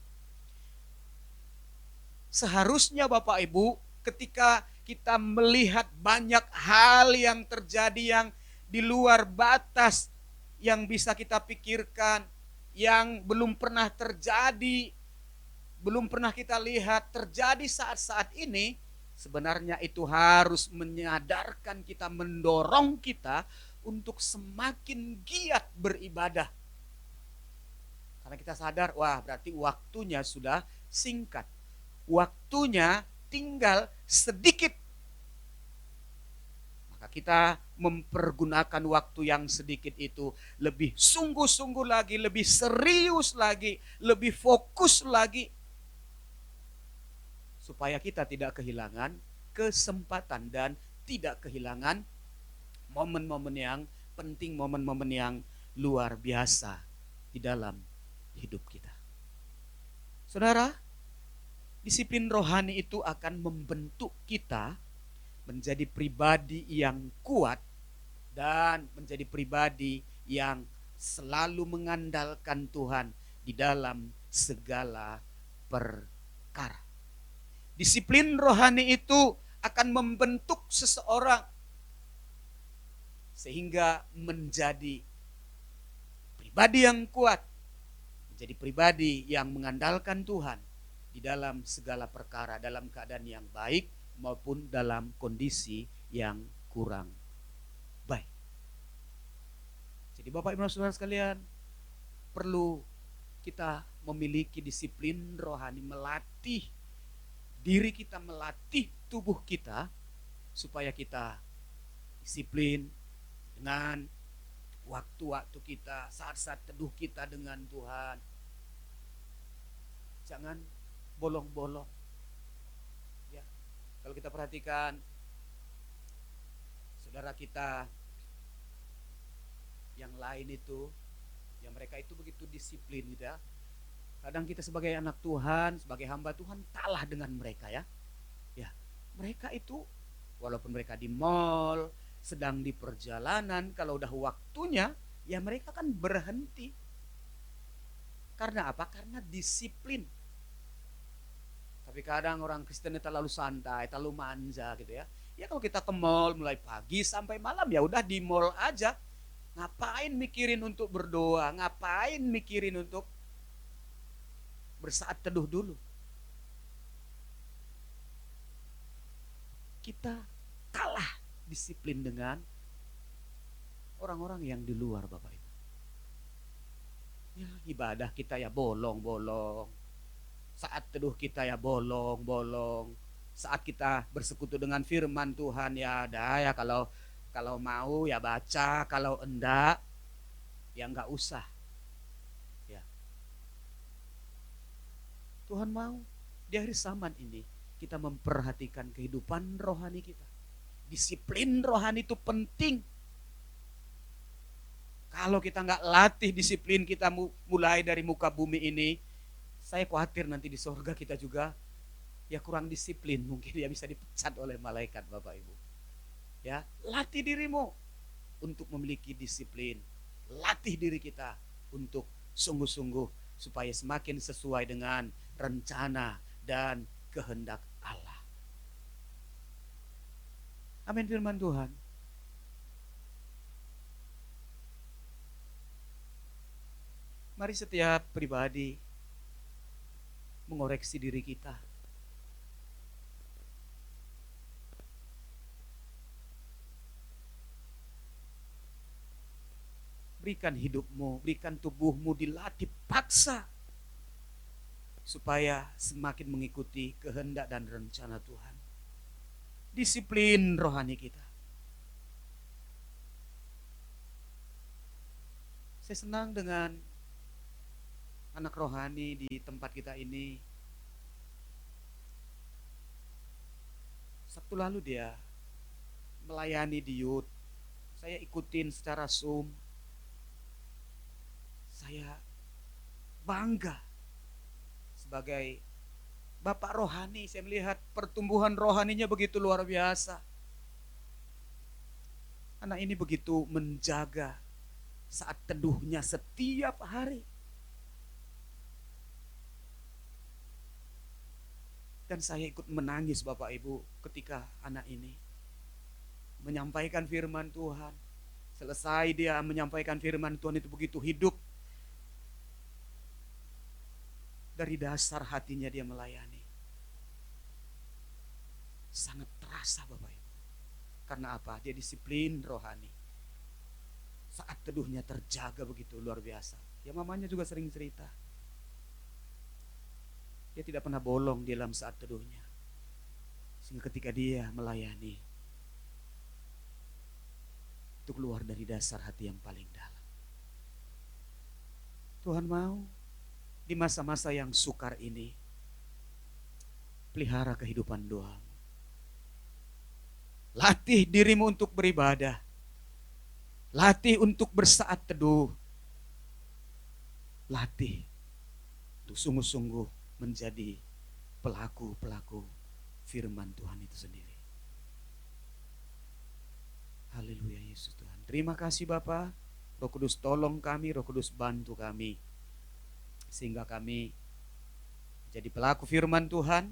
Seharusnya Bapak Ibu, ketika kita melihat banyak hal yang terjadi yang di luar batas yang bisa kita pikirkan, yang belum pernah terjadi, belum pernah kita lihat terjadi saat-saat ini, sebenarnya itu harus menyadarkan kita, mendorong kita untuk semakin giat beribadah. Karena kita sadar, wah berarti waktunya sudah singkat. Waktunya tinggal sedikit. Maka kita mempergunakan waktu yang sedikit itu lebih sungguh-sungguh lagi, lebih serius lagi, lebih fokus lagi, supaya kita tidak kehilangan kesempatan dan tidak kehilangan momen-momen yang penting, momen-momen yang luar biasa di dalam hidup kita. Saudara, disiplin rohani itu akan membentuk kita menjadi pribadi yang kuat dan menjadi pribadi yang selalu mengandalkan Tuhan di dalam segala perkara. Disiplin rohani itu akan membentuk seseorang sehingga menjadi pribadi yang kuat, menjadi pribadi yang mengandalkan Tuhan di dalam segala perkara, dalam keadaan yang baik maupun dalam kondisi yang kurang baik. Jadi Bapak Ibu Saudara sekalian, perlu kita memiliki disiplin rohani, melatih diri kita, melatih tubuh kita supaya kita disiplin dengan waktu-waktu kita, saat-saat teduh kita dengan Tuhan. Jangan bolong-bolong. Ya, kalau kita perhatikan saudara kita yang lain itu, ya mereka itu begitu disiplin gitu ya. Kadang kita sebagai anak Tuhan, sebagai hamba Tuhan kalah dengan mereka ya. Ya, mereka itu walaupun mereka di mall, sedang di perjalanan, kalau udah waktunya, ya mereka kan berhenti. Karena apa? Karena disiplin. Tapi kadang orang Kristen itu terlalu santai, terlalu manja gitu ya. Ya kalau kita ke mall mulai pagi sampai malam, ya udah di mall aja. Ngapain mikirin untuk berdoa? Ngapain mikirin untuk bersaat teduh dulu? Kita kalah disiplin dengan orang-orang yang di luar, Bapak Ibu. Ya, ibadah kita ya bolong-bolong. Saat teduh kita ya bolong-bolong. Saat kita bersekutu dengan firman Tuhan ya ada ya, kalau mau ya baca, kalau enggak ya enggak usah. Ya. Tuhan mau di akhir zaman ini kita memperhatikan kehidupan rohani kita. Disiplin rohani itu penting. Kalau kita nggak latih disiplin kita mulai dari muka bumi ini, saya khawatir nanti di surga kita juga ya kurang disiplin, mungkin ya bisa dipecat oleh malaikat, Bapak Ibu. Ya, latih dirimu untuk memiliki disiplin. Latih diri kita untuk sungguh-sungguh supaya semakin sesuai dengan rencana dan kehendak Allah. Amin firman Tuhan. Mari setiap pribadi mengoreksi diri kita. Berikan hidupmu, berikan tubuhmu dilatih paksa supaya semakin mengikuti kehendak dan rencana Tuhan. Disiplin rohani kita. Saya senang dengan anak rohani di tempat kita ini. Sabtu lalu dia melayani di youth. Saya ikutin secara Zoom. Saya bangga sebagai bapak rohani. Saya melihat pertumbuhan rohaninya begitu luar biasa. Anak ini begitu menjaga saat teduhnya setiap hari. Dan saya ikut menangis Bapak Ibu ketika anak ini menyampaikan firman Tuhan. Selesai dia menyampaikan firman Tuhan itu begitu hidup. Dari dasar hatinya dia melayani. Sangat terasa Bapak Ibu. Karena apa? Dia disiplin rohani. Saat teduhnya terjaga begitu luar biasa. Ya mamanya juga sering cerita. Dia tidak pernah bolong di dalam saat teduhnya. Sehingga ketika dia melayani, itu keluar dari dasar hati yang paling dalam. Tuhan mau di masa-masa yang sukar ini, pelihara kehidupan doamu. Latih dirimu untuk beribadah. Latih untuk bersaat teduh. Latih untuk sungguh-sungguh menjadi pelaku-pelaku firman Tuhan itu sendiri. Haleluya Yesus Tuhan. Terima kasih Bapa. Roh Kudus tolong kami, Roh Kudus bantu kami. Sehingga kami jadi pelaku firman Tuhan.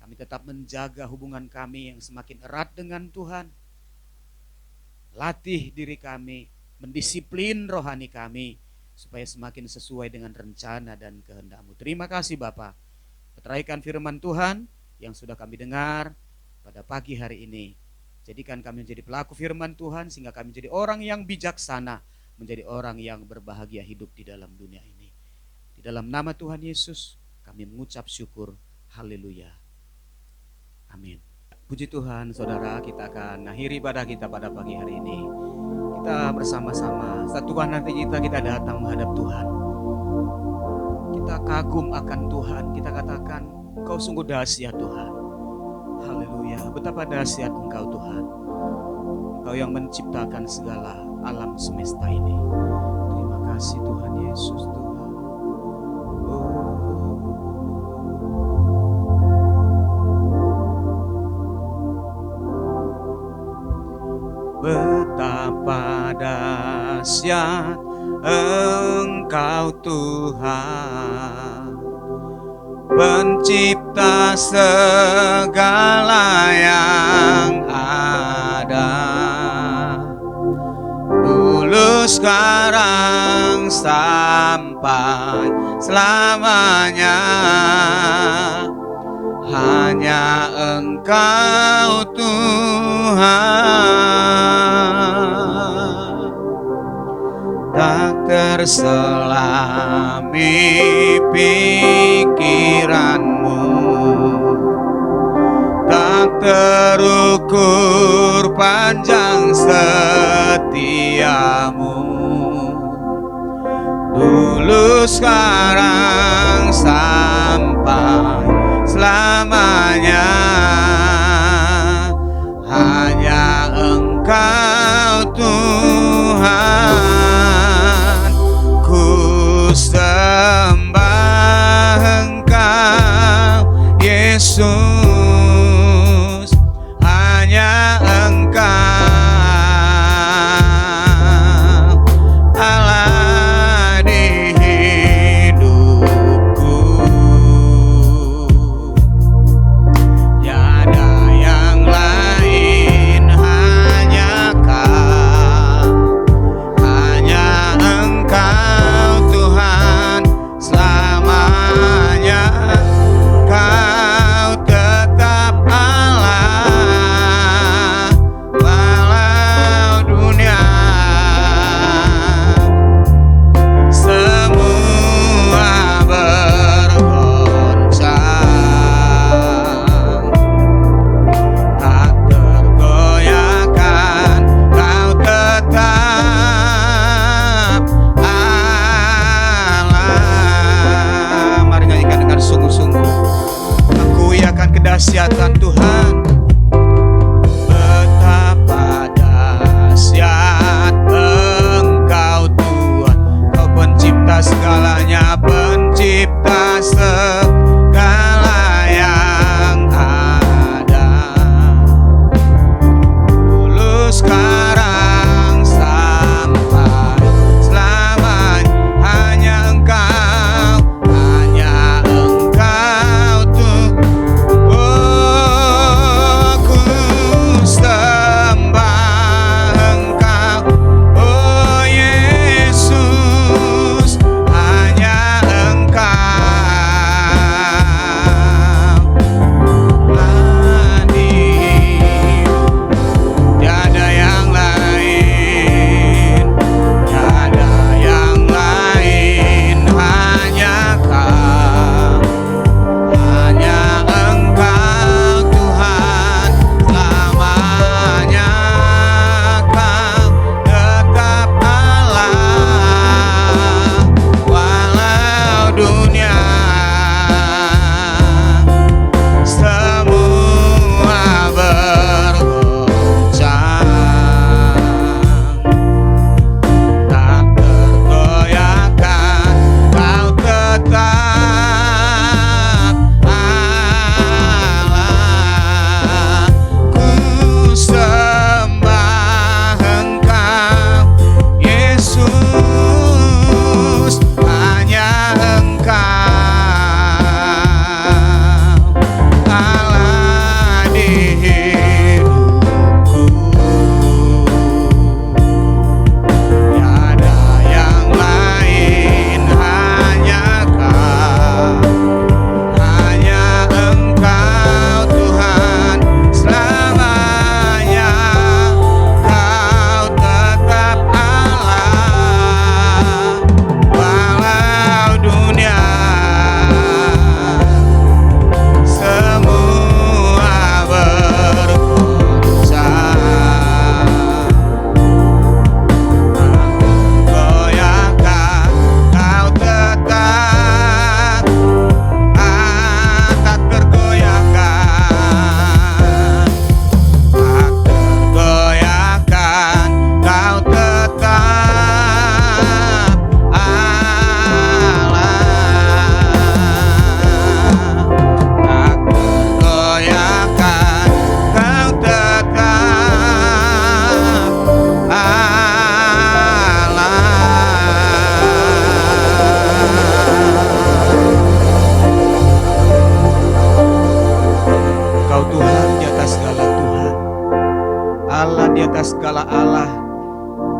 Kami tetap menjaga hubungan kami yang semakin erat dengan Tuhan. Latih diri kami, mendisiplin rohani kami, supaya semakin sesuai dengan rencana dan kehendak-Mu. Terima kasih Bapa. Petraikan firman Tuhan yang sudah kami dengar pada pagi hari ini. Jadikan kami menjadi pelaku firman Tuhan, sehingga kami menjadi orang yang bijaksana, menjadi orang yang berbahagia hidup di dalam dunia ini. Di dalam nama Tuhan Yesus, kami mengucap syukur. Haleluya. Amin. Puji Tuhan, saudara, kita akan akhiri ibadah kita pada pagi hari ini. Kita bersama-sama, satu hati kita datang menghadap Tuhan. Kita kagum akan Tuhan, kita katakan, Engkau sungguh dahsyat Tuhan. Haleluya, betapa dahsyat Engkau Tuhan. Engkau yang menciptakan segala alam semesta ini. Terima kasih Tuhan Yesus Tuhan. Betapa dahsyat Engkau Tuhan, pencipta segala yang ada, dulu sekarang sampai selamanya. Hanya Engkau Tuhan, tak terselami pikiranmu, tak terukur panjang setiamu. Dulu sekarang sampai selamanya. Hanya Engkau Tuhan, ku sembah Engkau Yesus. Hanya Engkau Allah di hidupku.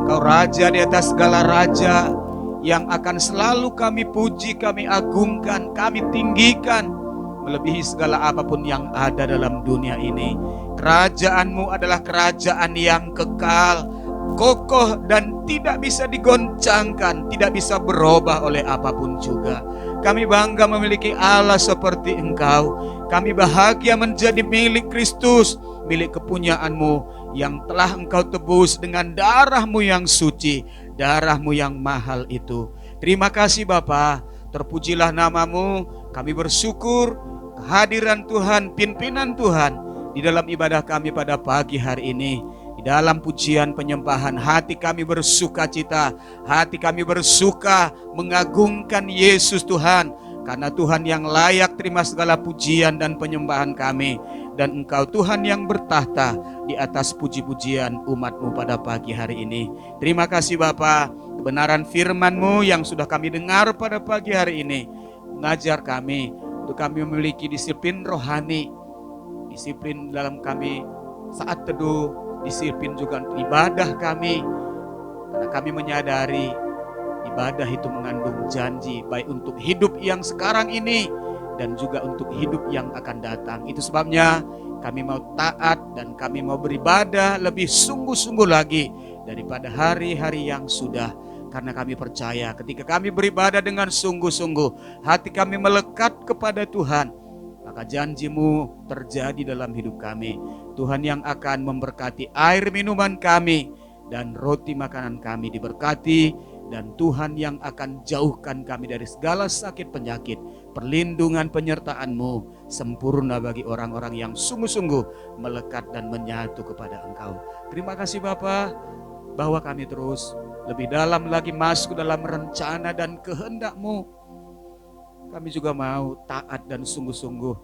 Engkau Raja di atas segala raja, yang akan selalu kami puji, kami agungkan, kami tinggikan, melebihi segala apapun yang ada dalam dunia ini. Kerajaan-Mu adalah kerajaan yang kekal, kokoh, dan tidak bisa digoncangkan, tidak bisa berubah oleh apapun juga. Kami bangga memiliki Allah seperti Engkau. Kami bahagia menjadi milik Kristus, milik kepunyaan-Mu yang telah Engkau tebus dengan darah-Mu yang suci, darah-Mu yang mahal itu. Terima kasih Bapa, terpujilah nama-Mu. Kami bersyukur kehadiran Tuhan, pimpinan Tuhan di dalam ibadah kami pada pagi hari ini. Di dalam pujian penyembahan, hati kami bersuka cita, hati kami bersuka mengagungkan Yesus Tuhan, karena Tuhan yang layak terima segala pujian dan penyembahan kami. Dan Engkau Tuhan yang bertahta di atas puji-pujian umat-Mu pada pagi hari ini. Terima kasih Bapa, kebenaran firman-Mu yang sudah kami dengar pada pagi hari ini mengajar kami untuk kami memiliki disiplin rohani, disiplin dalam kami saat teduh, disiplin juga untuk ibadah kami, karena kami menyadari ibadah itu mengandung janji, baik untuk hidup yang sekarang ini dan juga untuk hidup yang akan datang. Itu sebabnya kami mau taat dan kami mau beribadah lebih sungguh-sungguh lagi daripada hari-hari yang sudah. Karena kami percaya ketika kami beribadah dengan sungguh-sungguh, hati kami melekat kepada Tuhan, maka janji-Mu terjadi dalam hidup kami. Tuhan yang akan memberkati air minuman kami dan roti makanan kami diberkati, dan Tuhan yang akan jauhkan kami dari segala sakit penyakit. Perlindungan penyertaan-Mu sempurna bagi orang-orang yang sungguh-sungguh melekat dan menyatu kepada Engkau. Terima kasih Bapa, bahwa kami terus lebih dalam lagi masuk dalam rencana dan kehendak-Mu. Kami juga mau taat dan sungguh-sungguh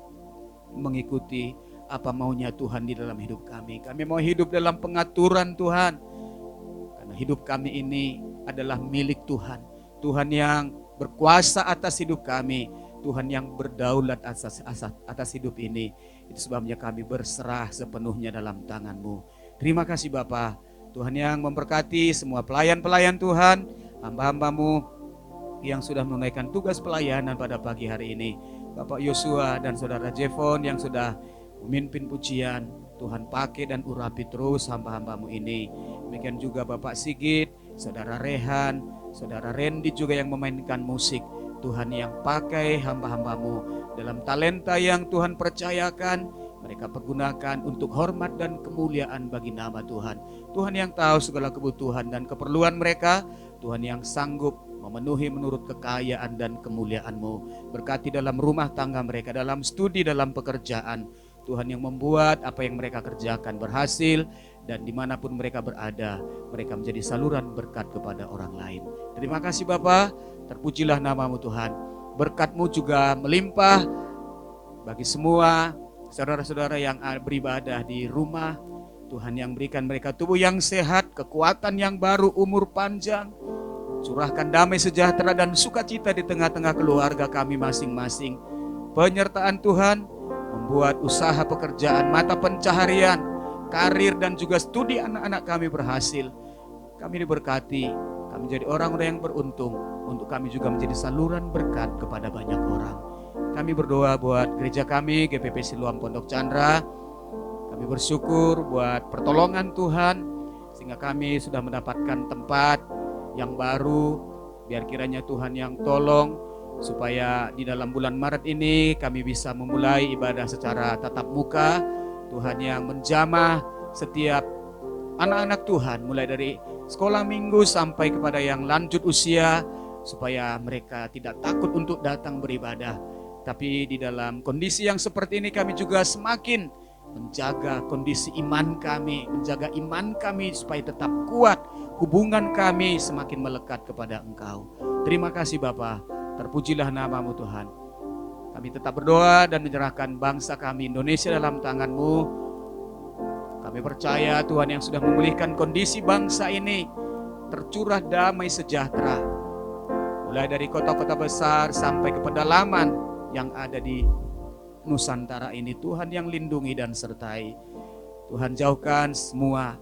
mengikuti apa maunya Tuhan di dalam hidup kami. Kami mau hidup dalam pengaturan Tuhan, karena hidup kami ini adalah milik Tuhan. Tuhan yang berkuasa atas hidup kami, Tuhan yang berdaulat atas hidup ini. Itu sebabnya kami berserah sepenuhnya dalam tangan-Mu. Terima kasih Bapa, Tuhan yang memberkati semua pelayan-pelayan Tuhan, hamba-hamba-Mu yang sudah menunaikan tugas pelayanan pada pagi hari ini. Bapak Yosua dan Saudara Jevon yang sudah memimpin pujian, Tuhan pakai dan urapi terus hamba-hamba-Mu ini. Demikian juga Bapak Sigit, Saudara Rehan, Saudara Randy juga yang memainkan musik. Tuhan yang pakai hamba-hamba-Mu dalam talenta yang Tuhan percayakan, mereka pergunakan untuk hormat dan kemuliaan bagi nama Tuhan. Tuhan yang tahu segala kebutuhan dan keperluan mereka, Tuhan yang sanggup memenuhi menurut kekayaan dan kemuliaan-Mu. Berkati dalam rumah tangga mereka, dalam studi, dalam pekerjaan. Tuhan yang membuat apa yang mereka kerjakan berhasil, dan dimanapun mereka berada, mereka menjadi saluran berkat kepada orang lain. Terima kasih Bapa, terpujilah nama-Mu Tuhan. Berkat-Mu juga melimpah bagi semua saudara-saudara yang beribadah di rumah. Tuhan yang berikan mereka tubuh yang sehat, kekuatan yang baru, umur panjang. Curahkan damai sejahtera dan sukacita di tengah-tengah keluarga kami masing-masing. Penyertaan Tuhan membuat usaha pekerjaan, mata pencaharian, karir dan juga studi anak-anak kami berhasil. Kami diberkati, kami jadi orang-orang yang beruntung, untuk kami juga menjadi saluran berkat kepada banyak orang. Kami berdoa buat gereja kami, GPP Siloam Pondok Chandra. Kami bersyukur buat pertolongan Tuhan, sehingga kami sudah mendapatkan tempat yang baru. Biar kiranya Tuhan yang tolong, supaya di dalam bulan Maret ini kami bisa memulai ibadah secara tatap muka. Tuhan yang menjamah setiap anak-anak Tuhan, mulai dari sekolah minggu sampai kepada yang lanjut usia, supaya mereka tidak takut untuk datang beribadah. Tapi di dalam kondisi yang seperti ini kami juga semakin menjaga kondisi iman kami, menjaga iman kami supaya tetap kuat, hubungan kami semakin melekat kepada Engkau. Terima kasih Bapa, terpujilah nama-Mu Tuhan. Kami tetap berdoa dan menyerahkan bangsa kami Indonesia dalam tangan-Mu. Kami percaya Tuhan yang sudah memulihkan kondisi bangsa ini, tercurah damai sejahtera, mulai dari kota-kota besar sampai ke pedalaman yang ada di Nusantara ini. Tuhan yang lindungi dan sertai. Tuhan jauhkan semua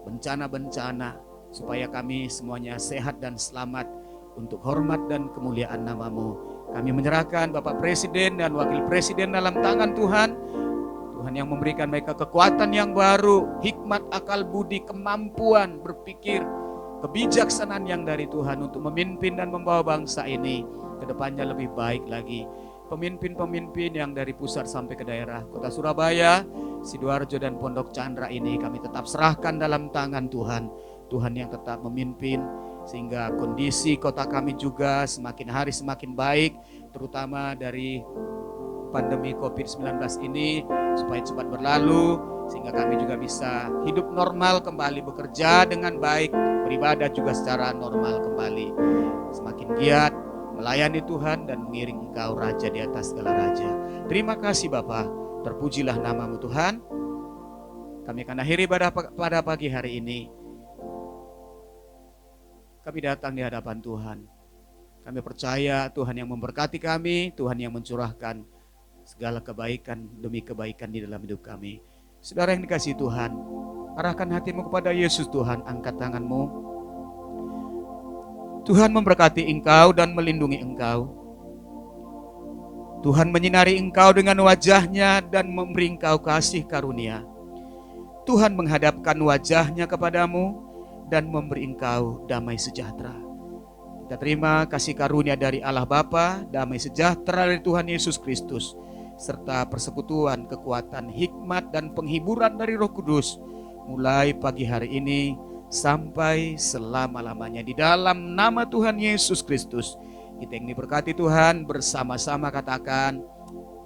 bencana-bencana, supaya kami semuanya sehat dan selamat untuk hormat dan kemuliaan nama-Mu. Kami menyerahkan Bapak Presiden dan Wakil Presiden dalam tangan Tuhan. Tuhan yang memberikan mereka kekuatan yang baru, hikmat, akal budi, kemampuan berpikir, kebijaksanaan yang dari Tuhan untuk memimpin dan membawa bangsa ini ke depannya lebih baik lagi. Pemimpin-pemimpin yang dari pusat sampai ke daerah, Kota Surabaya, Sidoarjo dan Pondok Chandra ini kami tetap serahkan dalam tangan Tuhan. Tuhan yang tetap memimpin sehingga kondisi kota kami juga semakin hari semakin baik, terutama dari pandemi COVID-19 ini supaya cepat berlalu sehingga kami juga bisa hidup normal kembali, bekerja dengan baik, beribadah juga secara normal kembali, semakin giat melayani Tuhan dan mengiring Engkau Raja di atas segala raja. Terima kasih Bapa, terpujilah nama-Mu Tuhan. Kami akan akhiri pada pagi hari ini. Kami datang di hadapan Tuhan. Kami percaya Tuhan yang memberkati kami, Tuhan yang mencurahkan segala kebaikan demi kebaikan di dalam hidup kami. Saudara yang dikasihi Tuhan, arahkan hatimu kepada Yesus Tuhan, angkat tanganmu. Tuhan memberkati engkau dan melindungi engkau. Tuhan menyinari engkau dengan wajahnya dan memberi engkau kasih karunia. Tuhan menghadapkan wajahnya kepadamu dan memberi engkau damai sejahtera. Kita terima kasih karunia dari Allah Bapa, damai sejahtera dari Tuhan Yesus Kristus, serta persekutuan, kekuatan, hikmat, dan penghiburan dari Roh Kudus, mulai pagi hari ini sampai selama-lamanya. Di dalam nama Tuhan Yesus Kristus, kita yang diberkati Tuhan, bersama-sama katakan,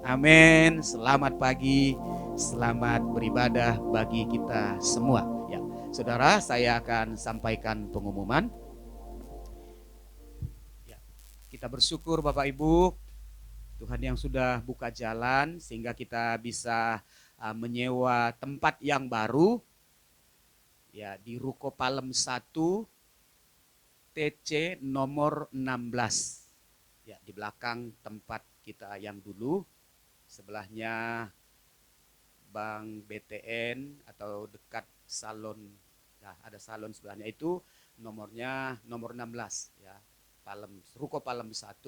amin. Selamat pagi, selamat beribadah bagi kita semua. Ya, saudara, saya akan sampaikan pengumuman. Kita bersyukur Bapak Ibu, Tuhan yang sudah buka jalan sehingga kita bisa menyewa tempat yang baru ya di Ruko Palem 1 TC nomor 16. Ya, di belakang tempat kita yang dulu, sebelahnya Bank BTN atau dekat salon. Nah, ada salon sebelahnya itu nomornya nomor 16 ya. Ruko Palem 1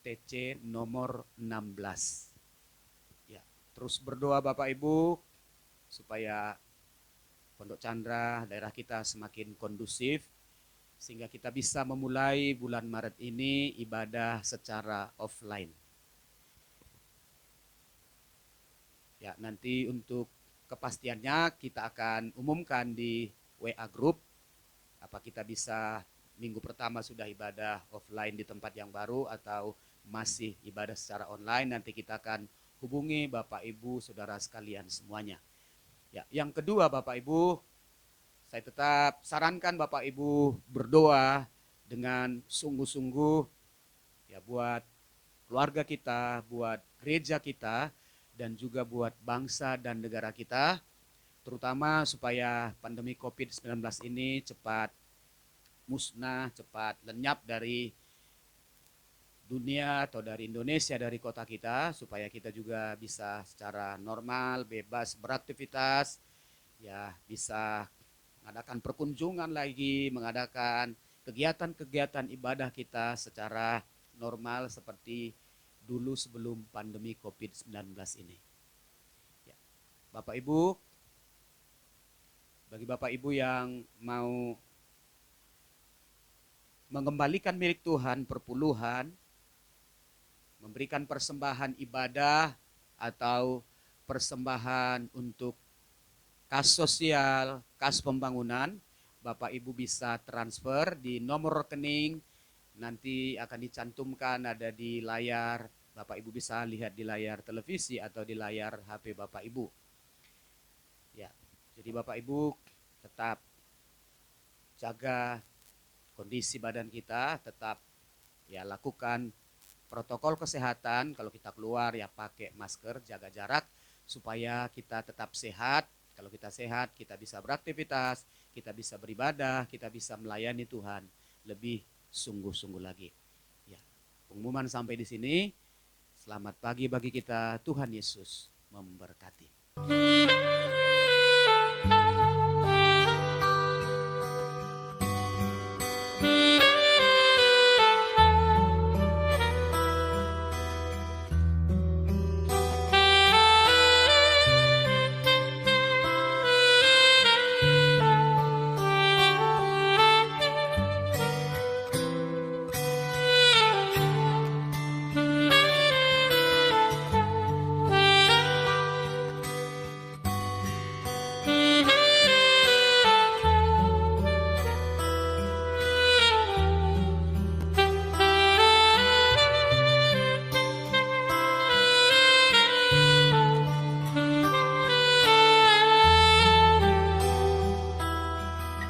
TC nomor 16. Ya, terus berdoa Bapak Ibu supaya Pondok Chandra daerah kita semakin kondusif sehingga kita bisa memulai bulan Maret ini ibadah secara offline. Ya, nanti untuk kepastiannya kita akan umumkan di WA group apa kita bisa minggu pertama sudah ibadah offline di tempat yang baru atau masih ibadah secara online. Nanti kita akan hubungi Bapak Ibu Saudara sekalian semuanya. Ya, yang kedua Bapak Ibu, saya tetap sarankan Bapak Ibu berdoa dengan sungguh-sungguh ya buat keluarga kita, buat gereja kita, dan juga buat bangsa dan negara kita, terutama supaya pandemi COVID-19 ini cepat musnah, cepat lenyap dari dunia atau dari Indonesia, dari kota kita, supaya kita juga bisa secara normal, bebas beraktivitas, ya bisa mengadakan perkunjungan lagi, mengadakan kegiatan-kegiatan ibadah kita secara normal seperti dulu sebelum pandemi COVID-19 ini. Ya. Bapak Ibu, bagi Bapak Ibu yang mau mengembalikan milik Tuhan perpuluhan, memberikan persembahan ibadah atau persembahan untuk kas sosial, kas pembangunan, Bapak Ibu bisa transfer di nomor rekening, nanti akan dicantumkan ada di layar, Bapak Ibu bisa lihat di layar televisi atau di layar HP Bapak Ibu. Ya, jadi Bapak Ibu tetap jaga kondisi badan kita, tetap ya lakukan protokol kesehatan, kalau kita keluar ya pakai masker, jaga jarak supaya kita tetap sehat. Kalau kita sehat, kita bisa beraktivitas, kita bisa beribadah, kita bisa melayani Tuhan lebih sungguh-sungguh lagi. Ya, pengumuman sampai di sini. Selamat pagi bagi kita, Tuhan Yesus memberkati.